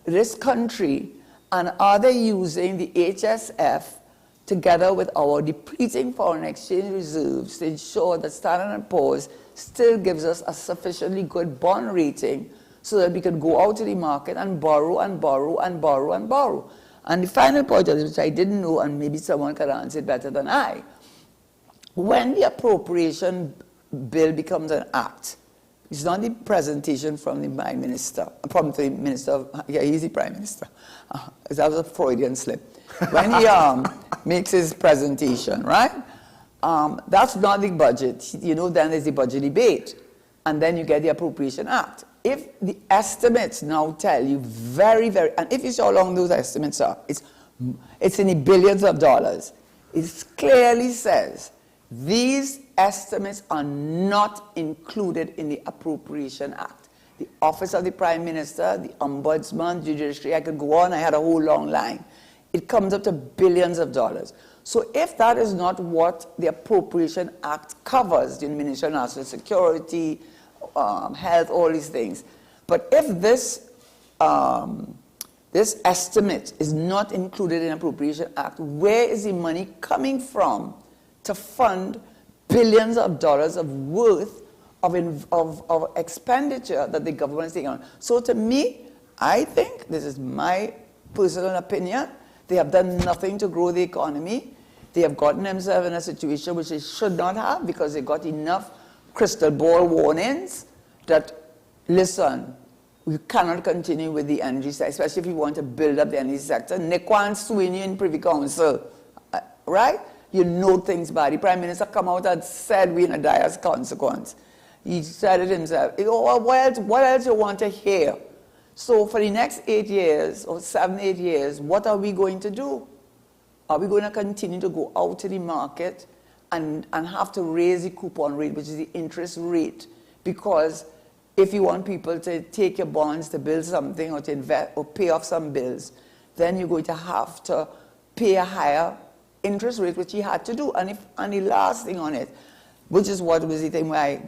this country, and are they using the HSF together with our depleting foreign exchange reserves to ensure that Standard & Poor's still gives us a sufficiently good bond rating so that we can go out to the market and borrow and borrow and borrow and borrow. And the final point of this, which I didn't know, and maybe someone can answer it better than I, when the appropriation bill becomes an act, it's not the presentation from the Prime Minister, from the Minister of, yeah, he's the Prime Minister. That was a Freudian slip. When he makes his presentation, right? That's not the budget. You know, then there's the budget debate. And then you get the Appropriation Act. If the estimates now tell you and if you see how long those estimates are, it's in the billions of dollars. It clearly says these estimates are not included in the Appropriation Act. The Office of the Prime Minister, the Ombudsman, Judiciary, I could go on, I had a whole long line. It comes up to billions of dollars. So if that is not what the Appropriation Act covers, the Ministry of National Security, health, all these things. But if this estimate is not included in Appropriation Act, where is the money coming from to fund billions of dollars of worth of expenditure that the government is taking on? So to me, I think, this is my personal opinion, they have done nothing to grow the economy. They have gotten themselves in a situation which they should not have because they got enough crystal ball warnings that, listen, we cannot continue with the energy sector, especially if you want to build up the energy sector. Nikwan Sweeney in Privy Council, right? You know things bad. The Prime Minister come out and said we're in a dire consequence. He said it himself. What else you want to hear? So for the next 8 years, or 7, 8 years, what are we going to do? Are we going to continue to go out to the market and have to raise the coupon rate, which is the interest rate? Because if you want people to take your bonds to build something or to invest or pay off some bills, then you're going to have to pay a higher interest rate, which you had to do. And the last thing on it, which is what was the thing where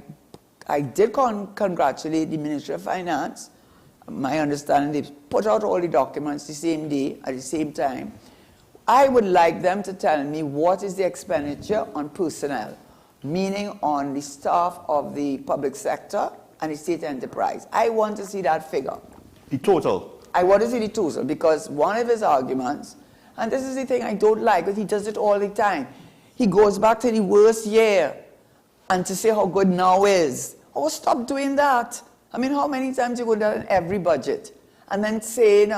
I did congratulate the Ministry of Finance. My understanding, they put out all the documents the same day, at the same time. I would like them to tell me what is the expenditure on personnel, meaning on the staff of the public sector and the state enterprise. I want to see that figure. The total? I want to see the total, because one of his arguments, and this is the thing I don't like, but he does it all the time. He goes back to the worst year and to say how good now is. Oh, stop doing that. I mean, how many times you go down in every budget and then saying,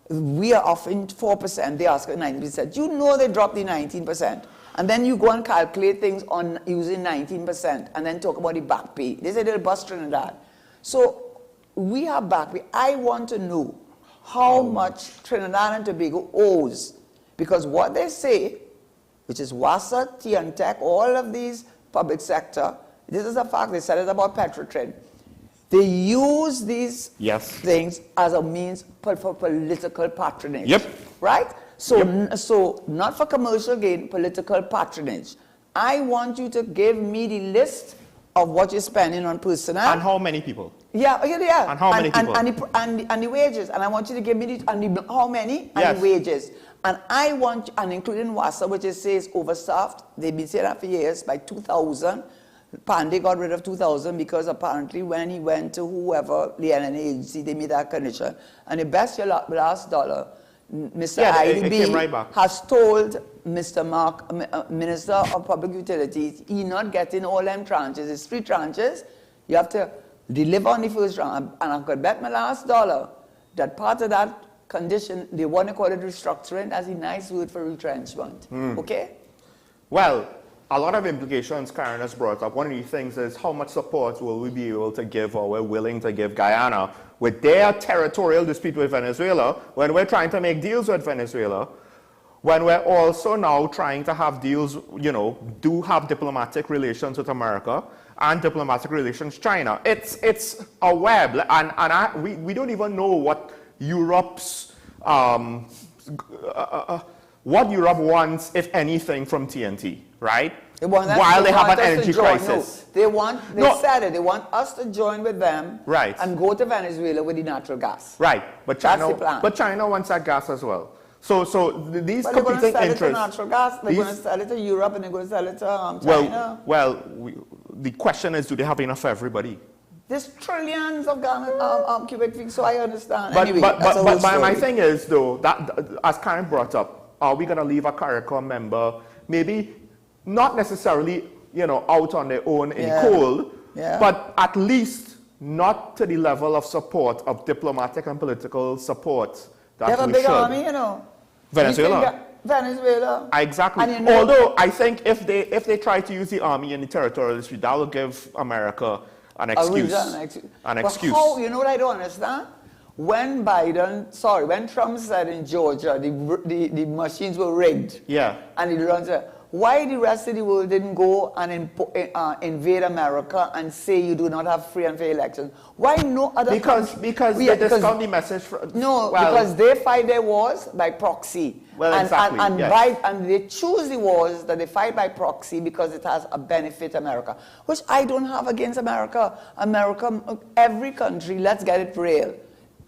we are offering 4%, they ask for 19%. You know they dropped the 19%. And then you go and calculate things on using 19% and then talk about the back pay. They say they'll bust Trinidad. So we have back pay. I want to know how much Trinidad and Tobago owes. Because what they say, which is WASA, TNTech, all of these public sector, this is a fact, they said it about Petrotrin. They use these things as a means for political patronage. Yep. Right? So, so not for commercial gain, political patronage. I want you to give me the list of what you're spending on personnel. And how many people? Yeah. And how many people? And the wages. And I want you to give me how many and the wages. And I want, and including WASA, which it says overstaffed, they've been saying that for years, by 2000. Pandey got rid of 2000 because apparently when he went to whoever, the LNA agency, they made that condition. And the best your last dollar, Mr. IDB has told Mr. Mark, Minister of Public Utilities, he's not getting all them tranches. It's 3 tranches. You have to deliver on the first tranche. And I could bet my last dollar that part of that condition, they want to call it restructuring, as a nice word for retrenchment. Okay? Well, a lot of implications Karen has brought up. One of the things is how much support will we be able to give, or we're willing to give Guyana with their territorial dispute with Venezuela, when we're trying to make deals with Venezuela, when we're also now trying to have deals, you know, do have diplomatic relations with America and diplomatic relations with China. It's a web, and we don't even know what Europe's what Europe wants, if anything, from TNT, right? While they have an energy crisis. No, they said it. They want us to join with them and go to Venezuela with the natural gas. Right. But China, that's the plan. But China wants that gas as well. So these competing interests. They're going to sell it to natural gas. They're going to sell it to Europe, and they're going to sell it to China. The question is, do they have enough for everybody? There's trillions of cubic feet, so I understand. But, anyway, but my thing is, though, that as Karen brought up, are we going to leave a CARICOM member, maybe not necessarily, you know, out on their own in cold, but at least not to the level of support, of diplomatic and political support that they have we a big should. army, you know. Venezuela. Venezuela. Exactly. And you know, although I think if they try to use the army in the territorial dispute, that will give America an excuse. An excuse. But how, you know what I don't understand? When when Trump said in Georgia the machines were rigged, and he said, why the rest of the world didn't go and invade America and say you do not have free and fair elections? Why no other Because they discount the message. Because they fight their wars by proxy. And they choose the wars that they fight by proxy because it has a benefit America, which I don't have against America. America, every country, let's get it real.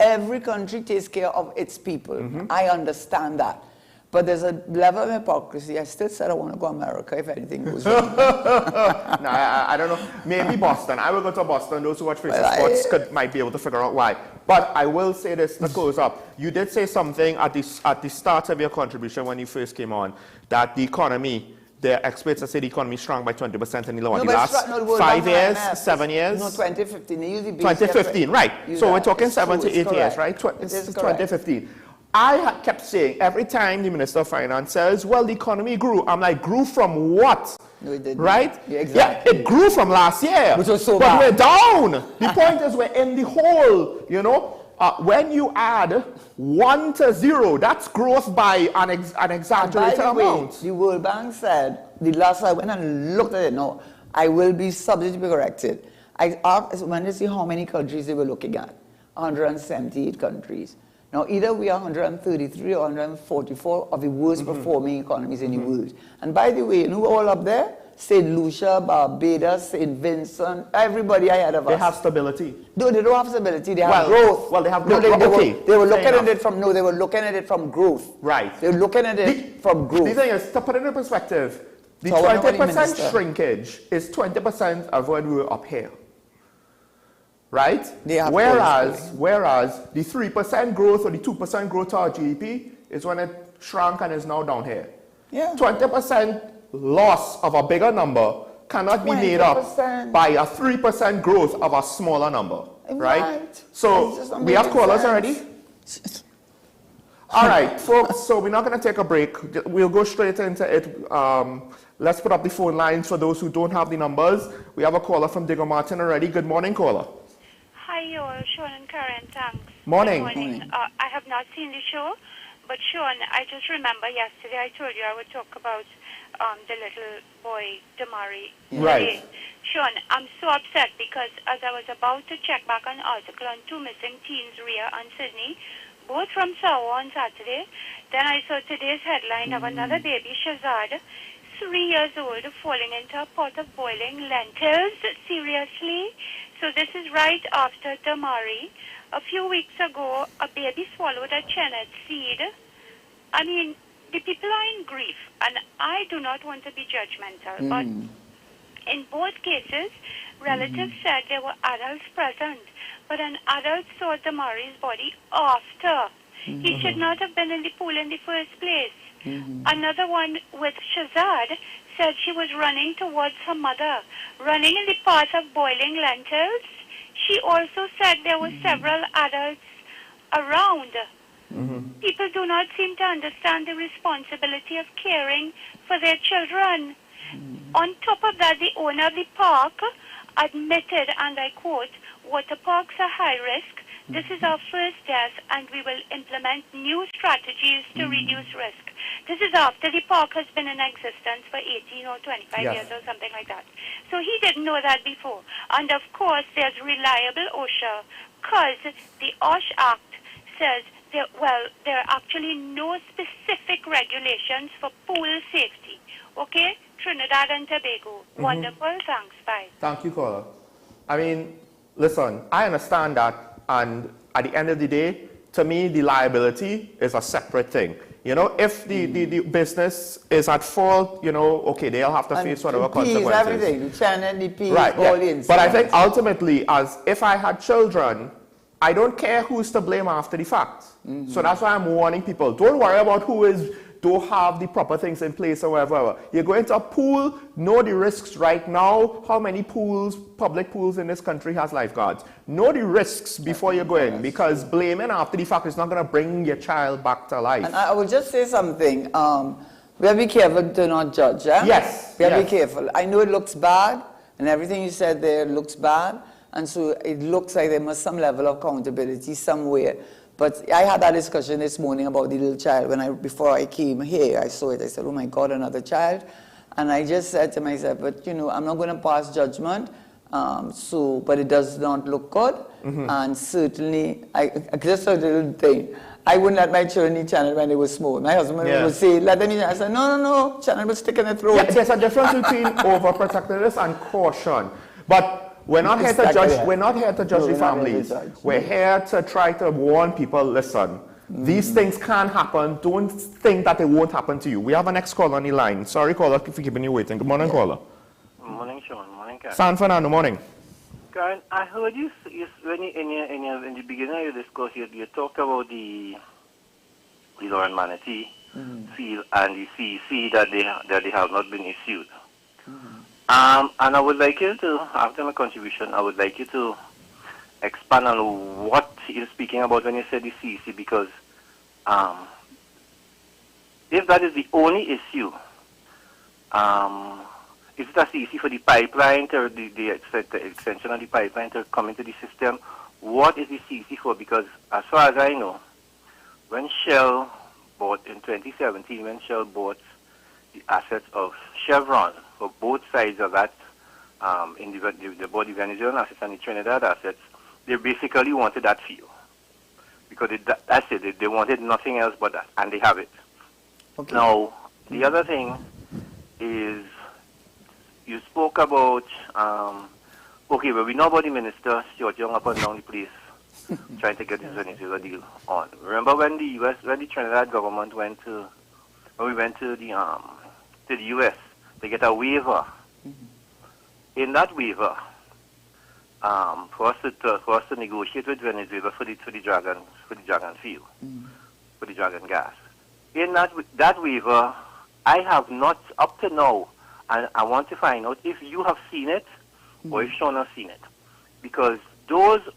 Every country takes care of its people. I understand that. But there's a level of hypocrisy. I still said I want to go to America if anything goes wrong. No, I don't know. Maybe Boston. I will go to Boston. Those who watch Faces Sports might be able to figure out why. But I will say this to close up. You did say something at the start of your contribution when you first came on, that the economy, the experts say the economy shrunk by 20% in the last 5 years, 7 years? No, 2015. They use the 2015, right. So we're talking 7 to 8 years, right? It's 2015. I kept saying, every time the Minister of Finance says, well, the economy grew. I'm like, grew from what? No, it didn't. Right? Yeah, exactly. Yeah, it grew from last year. Which was so but bad. we're down. The point is we're in the hole, you know. When you add 1 to 0, that's growth by an exaggerated amount. The World Bank said, the last I went and looked at it, no, I will be subject to be corrected. I asked when they see how many countries they were looking at. 178 countries. Now, either we are 133 or 144 of the worst performing economies in the world. And by the way, you know all up there? St. Lucia, Barbados, St. Vincent, everybody ahead of us. They have stability. No, they don't have stability. They have growth. Well, they have No, growth. they were looking at it from they were looking at it from growth. Right. They were looking at it from growth. The thing is, to put it in perspective, the So 20% shrinkage is 20% of what we were up here. Right? Whereas the 3% growth or the 2% growth to our GDP is when it shrunk and is now down here. Yeah. 20% loss of a bigger number cannot be made up 20%. by a 3% growth of a smaller number. Right? So we have callers already? All right, folks, so we're not going to take a break. We'll go straight into it. Let's put up the phone lines for those who don't have the numbers. We have a caller from Digger Martin already. Good morning, caller. Hi, you all. Sean and Karen, thanks. Morning. Good morning. I have not seen the show, but Sean, I just remember yesterday I told you I would talk about the little boy, Damari. Right. Sean, I'm so upset because as I was about to check back an article on 2 missing teens, Ria and Sydney, both from Sawa on Saturday, then I saw today's headline of another baby, Shazad, 3 years old, falling into a pot of boiling lentils. Seriously? So this is right after Damari. A few weeks ago, a baby swallowed a chenet seed. I mean, the people are in grief, and I do not want to be judgmental, but in both cases, relatives said there were adults present, but an adult saw Damari's body after. He should not have been in the pool in the first place. Another one with Shazad said she was running towards her mother, running in the path of boiling lentils. She also said there were several adults around. People do not seem to understand the responsibility of caring for their children. On top of that, the owner of the park admitted, and I quote, "Water parks are high risk. This is our first death, and we will implement new strategies to reduce risk." This is after the park has been in existence for 18 or 25 years or something like that. So he didn't know that before. And of course, there's reliable OSHA, because the OSH Act says there are actually no specific regulations for pool safety. Okay? Trinidad and Tobago. Wonderful. Thanks. Bye. Thank you, caller. I mean, listen, I understand that, and at the end of the day, to me, the liability is a separate thing. You know, if the business is at fault, you know, okay, they'll have to face whatever consequences. Everything, the channel, the peas, right, all the incidents. But I think ultimately, as if I had children, I don't care who's to blame after the fact. So that's why I'm warning people. Don't worry about don't have the proper things in place or whatever. You're going to a pool, know the risks right now. How many pools, public pools in this country has lifeguards? Know the risks before you go in, because blaming after the fact is not going to bring your child back to life. And I will just say something. We have to be careful to not judge. Yes. We have to be careful. I know it looks bad, and everything you said there looks bad, and so it looks like there must be some level of accountability somewhere. But I had that discussion this morning about the little child. Before I came here, I saw it. I said, oh my God, another child. And I just said to myself, but you know, I'm not going to pass judgment. But it does not look good. And certainly, I just said a little thing. I wouldn't let my children eat channel when they were small. My husband would say, let them eat. I said, no, channel will stick in their throat. Yeah, there's a difference between overprotectiveness and caution. But we're not here to judge. We're not here to judge the families. We're here to try to warn people. Listen, these things can happen. Don't think that it won't happen to you. We have a next caller on the line. Sorry, caller, for keeping you waiting. Good morning, caller. Good morning, Sean. Morning, Karen. San Fernando, morning. Karen, I heard you when in the beginning of your discourse, you talked about the Lauren Manatee seal and the CEC that they have not been issued. And I would like you to, after my contribution, I would like you to expand on what you're speaking about when you said the CEC, because if that is the only issue, if it's a CEC for the pipeline, or the extension of the pipeline to come into the system, what is the CEC for? Because as far as I know, when Shell bought, in 2017, when Shell bought the assets of Chevron, for both sides of that, in both the Venezuelan assets and the Trinidad assets, they basically wanted that field. Because that's it. They wanted nothing else but that, and they have it. Okay. Now, the other thing is, you spoke about, okay, well, we know about the minister shouting up and down the place, trying to get this Venezuela deal on. Remember when the Trinidad government when we went to the U.S. to get a waiver. In that waiver, for us to negotiate with Venezuela for the dragon field, for the dragon gas. In that waiver, I have not up to now, and I want to find out if you have seen it or if Sean has seen it, because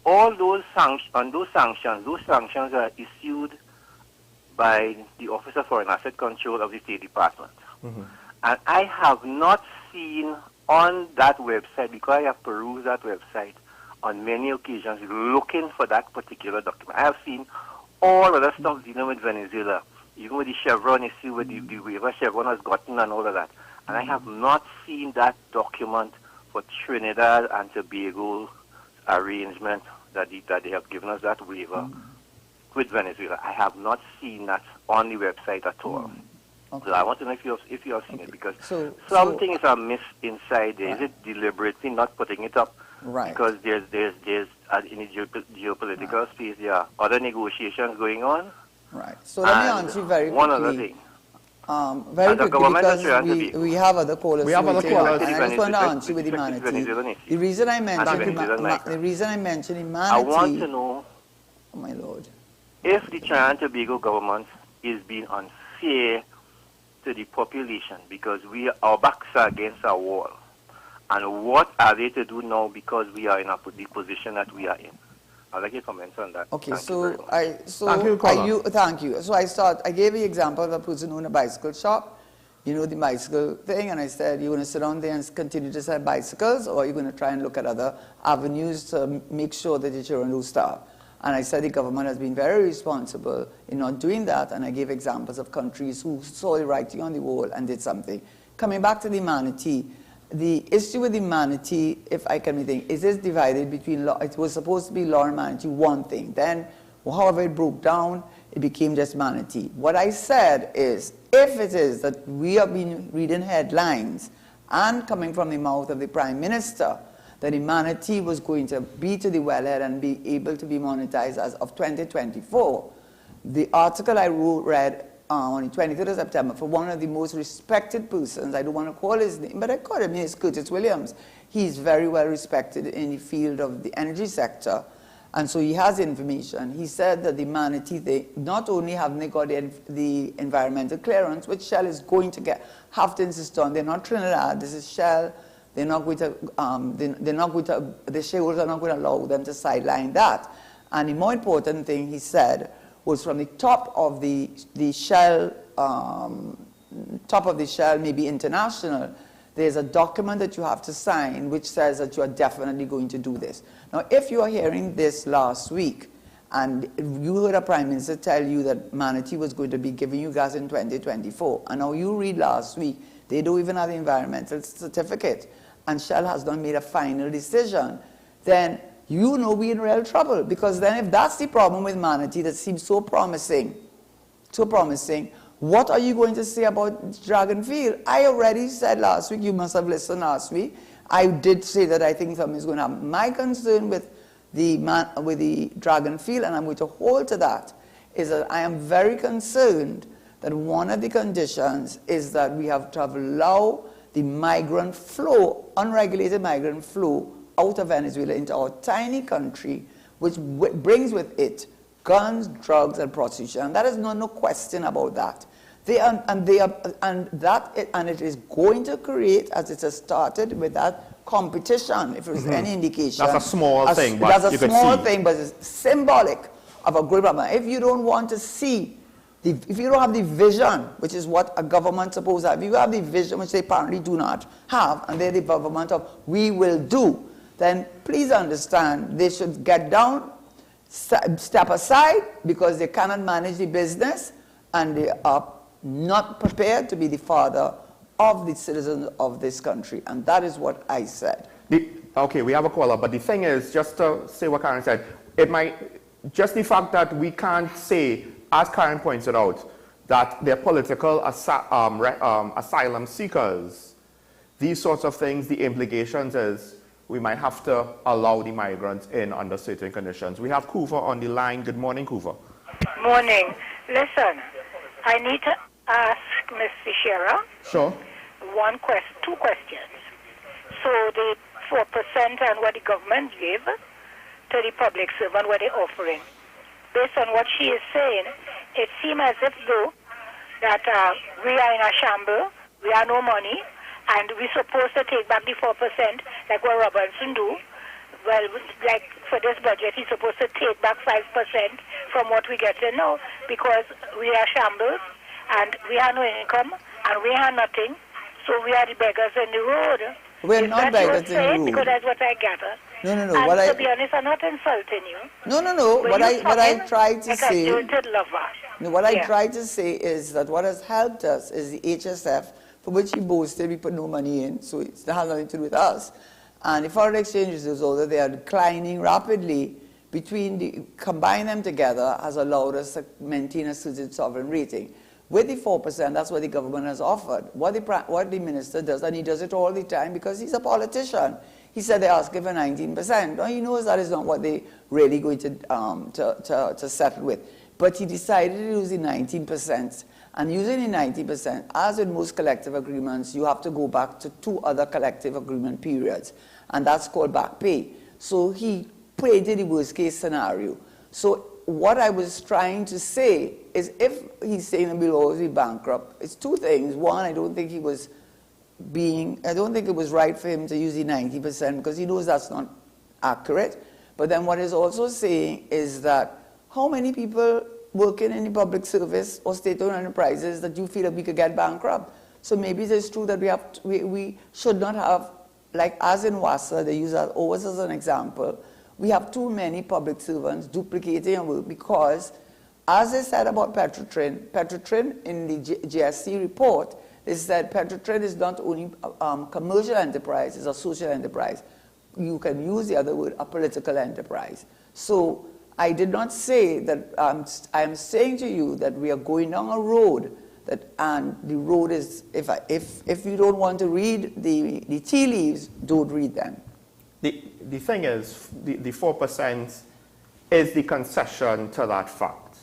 all those sanctions are issued by the Office of Foreign Asset Control of the State Department. And I have not seen on that website, because I have perused that website on many occasions looking for that particular document. I have seen all other stuff dealing with Venezuela, even with the Chevron issue, with the waiver Chevron has gotten and all of that. And I have not seen that document for Trinidad and Tobago arrangement that they have given us that waiver with Venezuela. I have not seen that on the website at all. So I want to know if you have seen it, because some things are missed inside there. Is it deliberately not putting it up? Right. Because there's in the geopolitical space, there are other negotiations going on. Right. So let me answer you very quickly. One other thing. Very quickly, because we have other callers. We have other callers. And I just want to answer with humanity. The reason I mentioned humanity. I want to know, oh my Lord, if the Trinidad and Tobago government is being unfair to the population, because our backs are against our wall, and what are they to do now because we are in the position that we are in? I'd like your comments on that. Okay, thank you. So I gave the example of a person who owned a bicycle shop, you know, the bicycle thing, and I said, you're going to sit down there and continue to sell bicycles, or you're going to try and look at other avenues to make sure that your children don't starve. And I said the government has been very responsible in not doing that, and I gave examples of countries who saw the writing on the wall and did something. Coming back to the manatee, the issue with the manatee, if I can think, is this divided between law? It was supposed to be law and manatee, one thing. Then, however it broke down, it became just manatee. What I said is, if it is that we have been reading headlines and coming from the mouth of the Prime Minister, that the manatee was going to be to the wellhead and be able to be monetized as of 2024. The article I read on the 23rd of September for one of the most respected persons, I don't want to call his name, but I call him, is Curtis Williams. He's very well respected in the field of the energy sector, and so he has information. He said that the manatee, they not only have they got the environmental clearance, which Shell is going to have to insist on. They're not Trinidad, this is Shell. They're not going to, the shareholders are not going to allow them to sideline that. And the more important thing he said was from the top of the Shell, maybe international, there's a document that you have to sign which says that you are definitely going to do this. Now, if you are hearing this last week, and you heard a Prime Minister tell you that Manatee was going to be giving you gas in 2024, and now you read last week, they don't even have the environmental certificate, and Shell has not made a final decision, then you know we're in real trouble. Because then if that's the problem with Manatee that seems so promising, what are you going to say about Dragonfield? I already said last week, you must have listened last week, I did say that I think something's going to happen. My concern with the Dragonfield, and I'm going to hold to that, is that I am very concerned that one of the conditions is that we have to allow the migrant flow, unregulated migrant flow, out of Venezuela into our tiny country, which brings with it guns, drugs, and prostitution. And that is no question about that. And it is going to create, as it has started with that competition, if there's any indication. That's a small thing, but that's a small thing, but it's symbolic of a great problem. If you don't want to see, if you don't have the vision, which is what a government supposed to have, if you have the vision, which they apparently do not have, and they're the government of we will do, then please understand they should get down, step aside, because they cannot manage the business, and they are not prepared to be the father of the citizens of this country. And that is what I said. Okay, we have a caller, but the thing is, just to say what Karen said, it might, just the fact that we can't say, as Karen pointed out, that they're political asylum seekers these sorts of things, the implications is we might have to allow the migrants in under certain conditions. We have Kuva on the line. Good morning, Kuva. Morning. Listen, I need to ask Ms. Fischera Sure. two questions. So the 4% and what the government give to the public servant, what they're offering. Based on what she is saying, it seems as if though that we are in a shamble, we have no money, and we're supposed to take back the 4% like what Robinson do. Well, like for this budget, he's supposed to take back 5% from what we get in now because we are shambles and we have no income and we have nothing. So we are the beggars in the road. We're Is not that you beggars in saying? the road. Because that's what I gather. No. And to be honest, I'm not insulting you. No. But What you're I talking tried to like say. a jilted lover. No, what I Yeah. tried to say is that what has helped us is the HSF, for which he boasted we put no money in, so it has nothing to do with us. And the foreign exchange reserves, although they are declining rapidly, combine them together has allowed us to maintain a certain sovereign rating. With the 4%, that's what the government has offered. What the minister does, and he does it all the time because he's a politician. He said they asked for 19%. Now he knows that is not what they really going to settle with. But he decided to use the 19%. And using the 90%, as with most collective agreements, you have to go back to 2 other collective agreement periods. And that's called back pay. So he painted the worst case scenario. So what I was trying to say is if he's saying that we'll always be bankrupt, it's 2 things. One, I don't think it was right for him to use the 90% because he knows that's not accurate. But then what he's also saying is that how many people working in the public service or state-owned enterprises that you feel that we could get bankrupt? So maybe it is true that we should not have, like as in WASA, they use that always as an example, we have too many public servants duplicating our work because, as I said about Petrotrin in the GSC report, is that Petrotrin is not only a commercial enterprise, it's a social enterprise. You can use the other word, a political enterprise. So I did not say that, I am saying to you that we are going down a road and the road is, if you don't want to read the tea leaves, don't read them. The thing is, the 4% is the concession to that fact,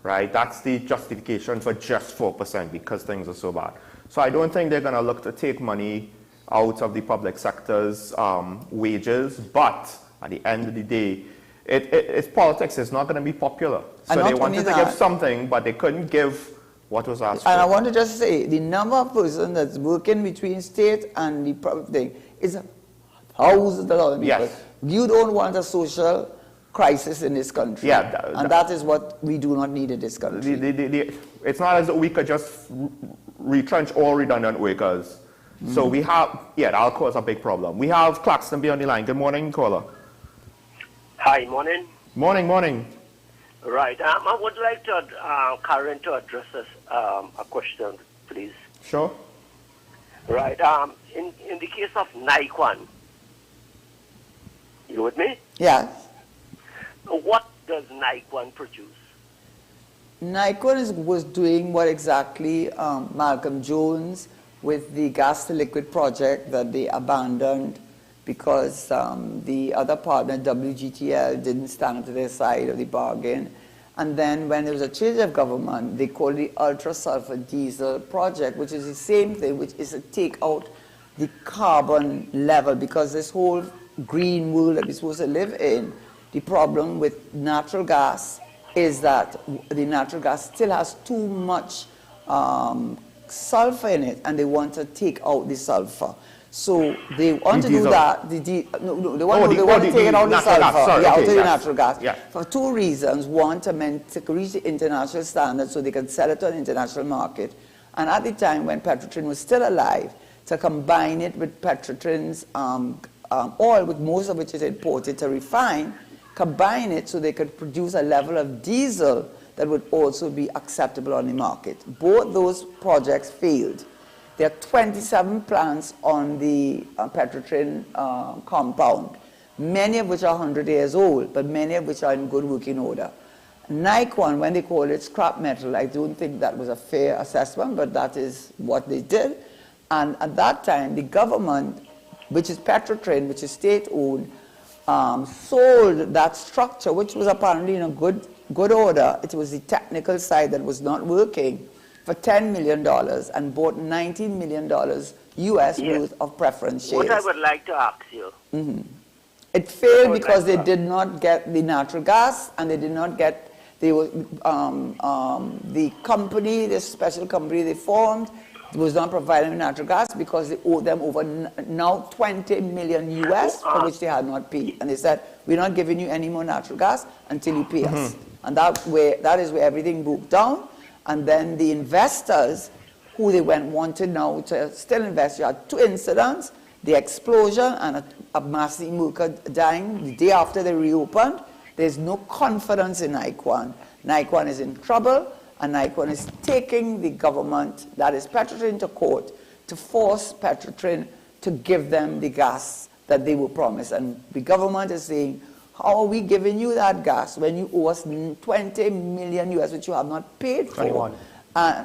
right? That's the justification for just 4% because things are so bad. So I don't think they're going to look to take money out of the public sector's wages, but at the end of the day, it's politics. It's not going to be popular. So they wanted to give something, but they couldn't give what was asked for. And I want to just say, the number of persons that's working between state and the private thing is thousands of people. Yes. You don't want a social crisis in this country. Yeah, and that is what we do not need in this country. It's not as though we could just retrench all redundant workers. So we have, that'll cause a big problem. We have Claxton B on the line. Good morning, caller. Hi, morning. Morning. Right. I would like to Karen to address this, a question, please. Sure. Right. In the case of Nikon, you with me? Yes. What does Nikon produce? Nikon was doing what exactly Malcolm Jones with the gas to liquid project that they abandoned because the other partner, WGTL, didn't stand up to their side of the bargain. And then when there was a change of government, they called the ultra sulfur diesel project, which is the same thing, which is to take out the carbon level, because this whole green world that we're supposed to live in, the problem with natural gas is that the natural gas still has too much sulfur in it, and they want to take out the sulfur. So they want to do that. They want to take it out the sulfur, out of the natural gas. Yeah. For 2 reasons. One, to reach the international standards so they can sell it to an international market. And at the time when Petrotrin was still alive, to combine it with Petrotrin's oil, with most of which is imported, to refine, combine it so they could produce a level of diesel that would also be acceptable on the market. Both those projects failed. There are 27 plants on the Petrotrin compound, many of which are 100 years old, but many of which are in good working order. Nikon, when they call it scrap metal, I don't think that was a fair assessment, but that is what they did. And at that time, the government, which is Petrotrin, which is state-owned, sold that structure, which was apparently in a good order. It was the technical side that was not working, for $10 million and bought $19 million US worth of preference shares. What I would like to ask you. It failed because they did not get the natural gas, and they did not get the company, this special company they formed, was not providing natural gas because they owed them over now 20 million US for which they had not paid. And they said, we're not giving you any more natural gas until you pay us. And that is where everything broke down. And then the investors, who they wanted now to still invest, you had two incidents, the explosion and a massive worker dying the day after they reopened. There's no confidence in NIQUAN. NIQUAN is in trouble, and NIQUAN is taking the government, that is Petrotrin, to court to force Petrotrin to give them the gas that they were promised. And the government is saying, how are we giving you that gas when you owe us 20 million US, which you have not paid for? 21.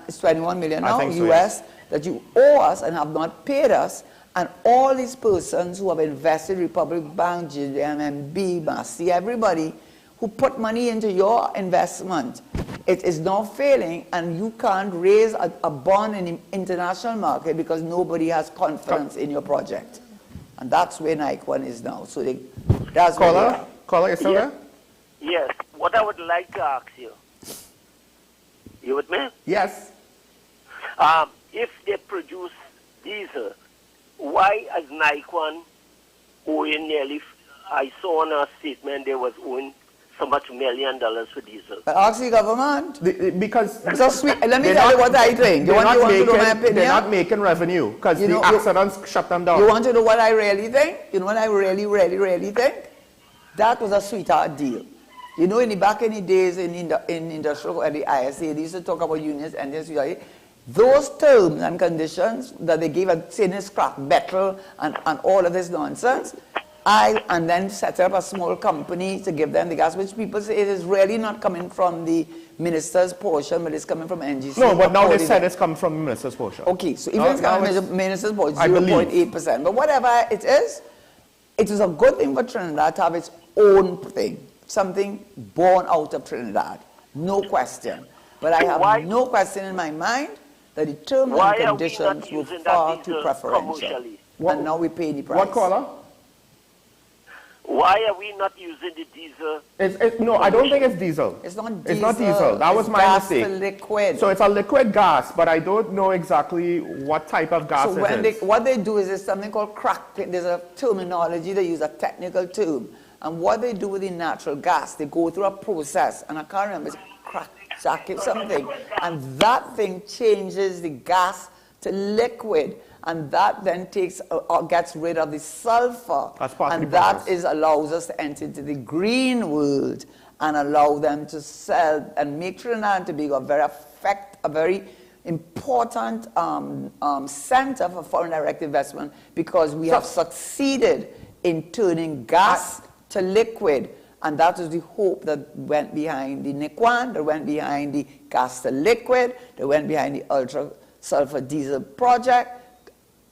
It's 21 million now, so, US, that you owe us and have not paid us. And all these persons who have invested, Republic Bank, GMB, Massey, everybody who put money into your investment, it is now failing, and you can't raise a bond in the international market because nobody has confidence in your project. And that's where NIQUAN is now. So that's where they are. Caller, you still there? Yes. What I would like to ask you. You with me? Yes. If they produce diesel, why is NIQUAN owing nearly, I saw in a statement they was owing so much $1 million for diesel? Ask the government. Because so sweet. Let me tell you what I think. You want to know my opinion? They're not making revenue because the accidents shut them down. You want to know what I really think? You know what I really, really, really think? That was a sweetheart deal. You know, back in the days in industrial at the ISA, they used to talk about unions and this. Those terms and conditions that they gave, saying scrap metal and all of this nonsense, and then set up a small company to give them the gas, which people say it is really not coming from the minister's portion, but it's coming from NGC. No, but now they said it's coming from the minister's portion. Okay, so even it's coming from the minister's portion, 0.8%. But whatever it is a good thing for Trinidad to have its own thing, something born out of Trinidad, no question. But I have no question in my mind that the terms and conditions were far too preferential. And now we pay the price. What caller? Why are we not using the diesel? No, I don't think it's diesel. It's not diesel. It's not diesel. That was my mistake. It's liquid. So it's a liquid gas, but I don't know exactly what type of gas it is. What they do is there's something called cracking. There's a terminology, they use a technical term. And what they do with the natural gas, they go through a process, and I can't remember, it's cracking something. And that thing changes the gas to liquid. And that then gets rid of the sulfur. And that allows us to enter into the green world and allow them to sell and make Trinidad and Tobago a very important center for foreign direct investment, because we have succeeded in turning gas to liquid. And that is the hope that went behind the NIQUAN, that went behind the gas to liquid, that went behind the ultra sulfur diesel project.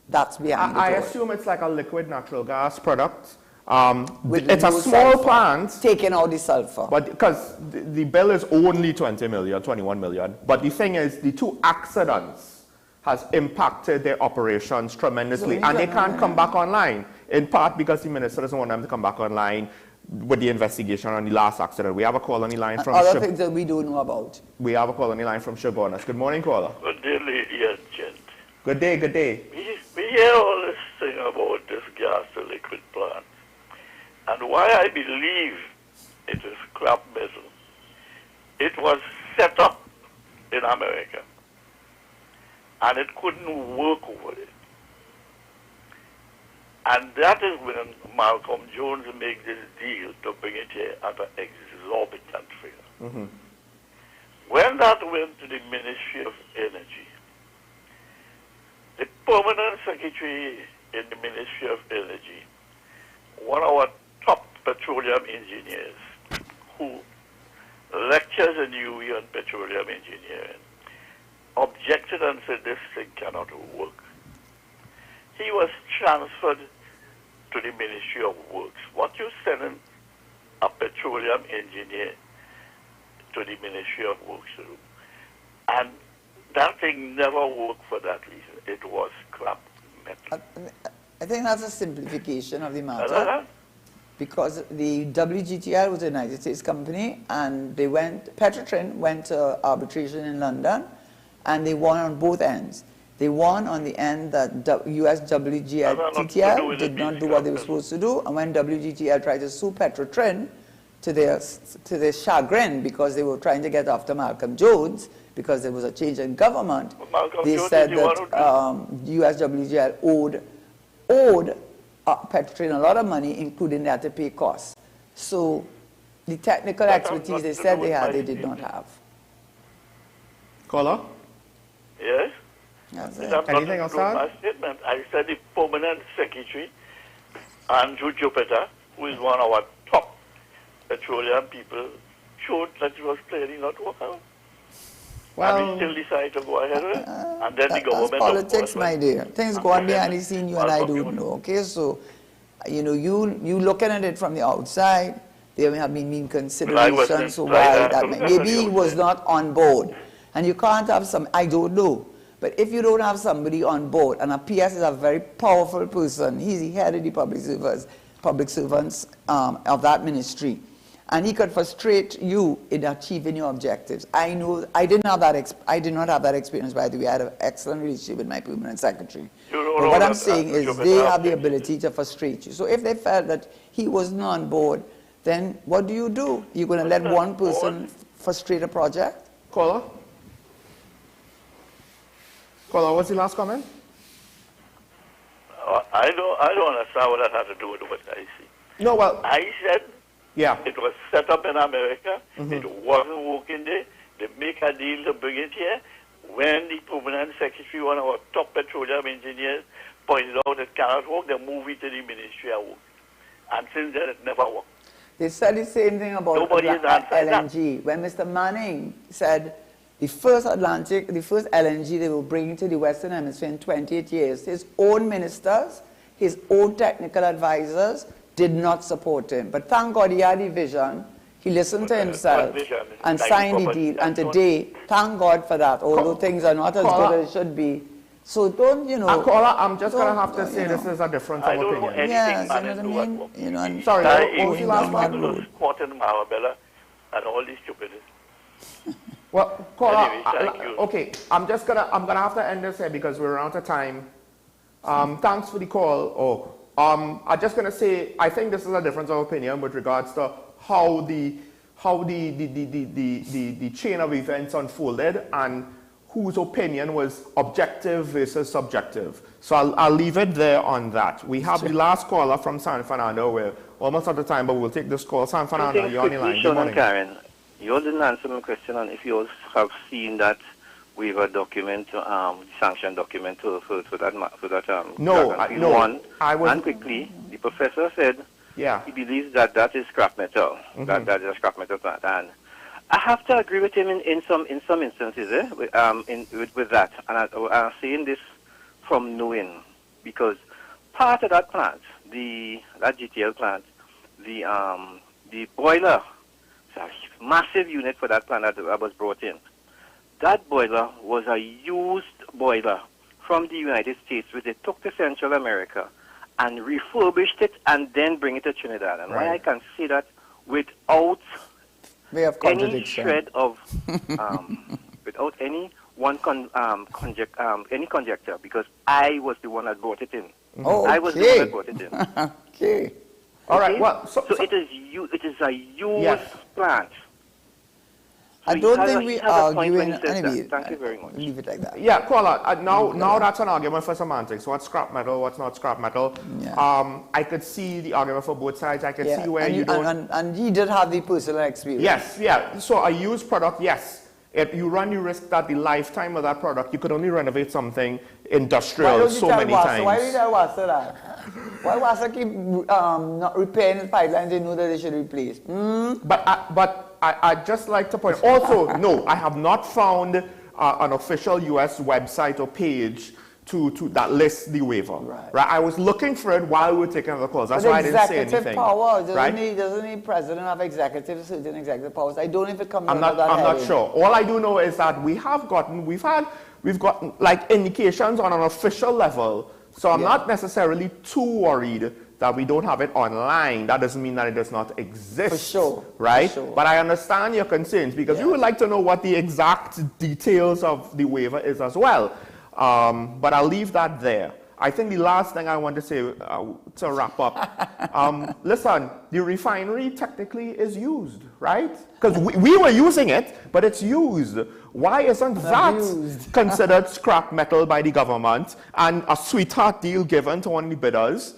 That's behind I assume it's like a liquid natural gas product. It's a small plant. Taking out the sulfur. But because the bill is only 20 million, 21 million. But the thing is, the two accidents has impacted their operations tremendously. And they can't come back online, in part because the minister doesn't want them to come back online with the investigation on the last accident. We have a call on the line from other things that we don't know about. We have a call on the line from Shagonas. Good morning, caller. Good day, lady and gent. Good day, good day. We hear all this thing about this gas to liquid plant. And why I believe it is scrap metal. It was set up in America. And it couldn't work over it. And that is when Malcolm Jones made this deal to bring it here at an exorbitant figure. When that went to the Ministry of Energy, the permanent secretary in the Ministry of Energy, one of our top petroleum engineers who lectures in UWI on petroleum engineering, objected and said this thing cannot work. he was transferred to the Ministry of Works. What you sending a petroleum engineer to the Ministry of Works to do? And that thing never worked for that reason. It was scrap metal. I think that's a simplification of the matter. Because the WGTL was a United States company, and Petrotrin went to arbitration in London, and they won on both ends. They won on the end that US WGTL did not do what they were supposed to do, and when WGTL tried to sue Petrotrin, to their chagrin, because they were trying to get after Malcolm Jones, because there was a change in government, they said that US WGTL owed Petrotrin a lot of money, including they had to pay costs. So the technical expertise they said they had, they did not have. Caller? Yes? Anything else, my statement. I said the permanent secretary, Andrew Jupiter, who is one of our top petroleum people, showed that it was clearly not working. Well, and we still decided to go ahead with it. And then the government... That's politics, my dear. Things go on behind the scene, you and I don't know, okay? So, you know, you looking at it from the outside, there may have been considerations, so why that maybe he was not on board. And you can't have I don't know. But if you don't have somebody on board, and a PS is a very powerful person, he's the head of the public servants of that ministry, and he could frustrate you in achieving your objectives. I know I did not have that experience, by the way. I had an excellent relationship with my permanent secretary. But what I'm saying is they have the ability to frustrate you. So if they felt that he wasn't on board, then what do? You're going to let one person frustrate a project? Caller? Caller, what's the last comment? I don't understand what that has to do with what I see. No, well... I said... Yeah. It was set up in America. It wasn't working there. They make a deal to bring it here. When the permanent secretary, one of our top petroleum engineers, pointed out it cannot work, they moved it to the Ministry of Works. And since then, it never worked. They said the same thing about LNG. When Mr. Manning said the first LNG they will bring to the Western Hemisphere in 28 years, his own ministers, his own technical advisors, did not support him. But thank God he had a vision. He listened to himself and signed the deal. And today, thank God for that, although things are not as good as it should be. So don't, you know... Caller, I'm just going to have to say this is a difference of opinion. Yes, you know what I mean? You know, and sorry, what was the last one? And all these stupidity. Well, caller, anyway, thank you. Okay, I'm gonna have to end this here because we're out of time. Thanks for the call. I'm just gonna say I think this is a difference of opinion with regards to how the chain of events unfolded and whose opinion was objective versus subjective. So I'll leave it there on that. We have the last caller from San Fernando. We're almost out of time, but we'll take this call. San Fernando, you're on the line. Good morning. Karen, you didn't answer my question on if you have seen that waiver document, sanction document for that. No, no. And quickly, the professor said he believes that is scrap metal. That is a scrap metal plant, and I have to agree with him in some instances with that. And I'm saying this from knowing, because part of that plant, that GTL plant, the boiler, it's a massive unit for that plant that was brought in. That boiler was a used boiler from the United States, which they took to Central America and refurbished it and then bring it to Trinidad. And I can say that without any shred of, without any any conjecture, because I was the one that brought it in. I was the one that brought it in. Okay. All right. Well, so it is a used plant. I don't think we are arguing anyway. Thank you very much. Leave it like that. Yeah, caller. Now that's an argument for semantics. What's scrap metal? What's not scrap metal? Yeah. I could see the argument for both sides. I could see where you don't. And he did have the personal experience. Yes. Yeah. So a used product, yes. If you run the risk that the lifetime of that product, you could only renovate something industrial so many times. Why did you tell Wasa that? Why Wasa keep not repairing the pipelines they know that they should replace? But I'd just like to point also, no, I have not found an official U.S. website or page that lists the waiver. Right. I was looking for it while we were taking other calls. That's why I didn't say anything. Executive power, right? doesn't the president have certain executive powers? I don't know if it comes I'm not sure. All I do know is that we've gotten like indications on an official level. So I'm not necessarily too worried that we don't have it online. That doesn't mean that it does not exist. For sure. Right? For sure. But I understand your concerns because you would like to know what the exact details of the waiver is as well. But I'll leave that there. I think the last thing I want to say to wrap up, listen, the refinery technically is used, right? Because we were using it, but it's used. Why isn't that considered scrap metal by the government and a sweetheart deal given to one of the bidders?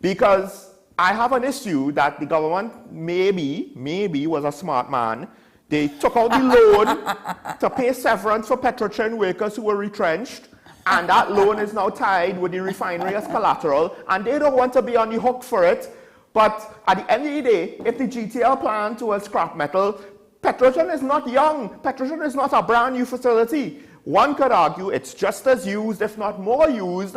Because I have an issue that the government maybe was a smart man. They took out the loan to pay severance for Petrochem workers who were retrenched. And that loan is now tied with the refinery as collateral, and they don't want to be on the hook for it. But at the end of the day, if the GTL plan towards scrap metal, Petrochem is not young. Petrochem is not a brand new facility. One could argue it's just as used, if not more used.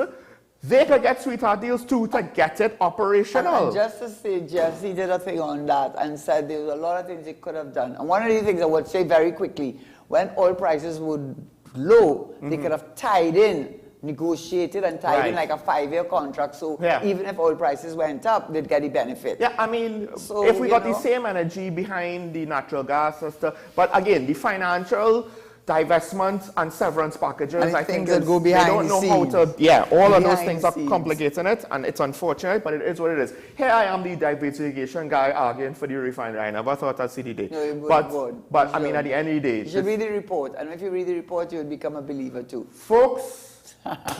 They could get sweetheart deals too to get it operational. And just to say, Jesse did a thing on that and said there was a lot of things he could have done. And one of the things I would say very quickly, when oil prices would low, they could have tied in, negotiated and tied in like a 5-year contract. So even if oil prices went up, they'd get the benefit. Yeah, I mean, so, if we got the same energy behind the natural gas and stuff, but again, the financial divestment and severance packages, and I think that go behind they don't know how to, all of those things are complicating it, and it's unfortunate, but it is what it is. Here I am, the diversification guy, arguing for the refinery. I never thought I'd see the day. No, but I mean, at the end of the day, you should read the report, and if you read the report, you would become a believer too. Folks,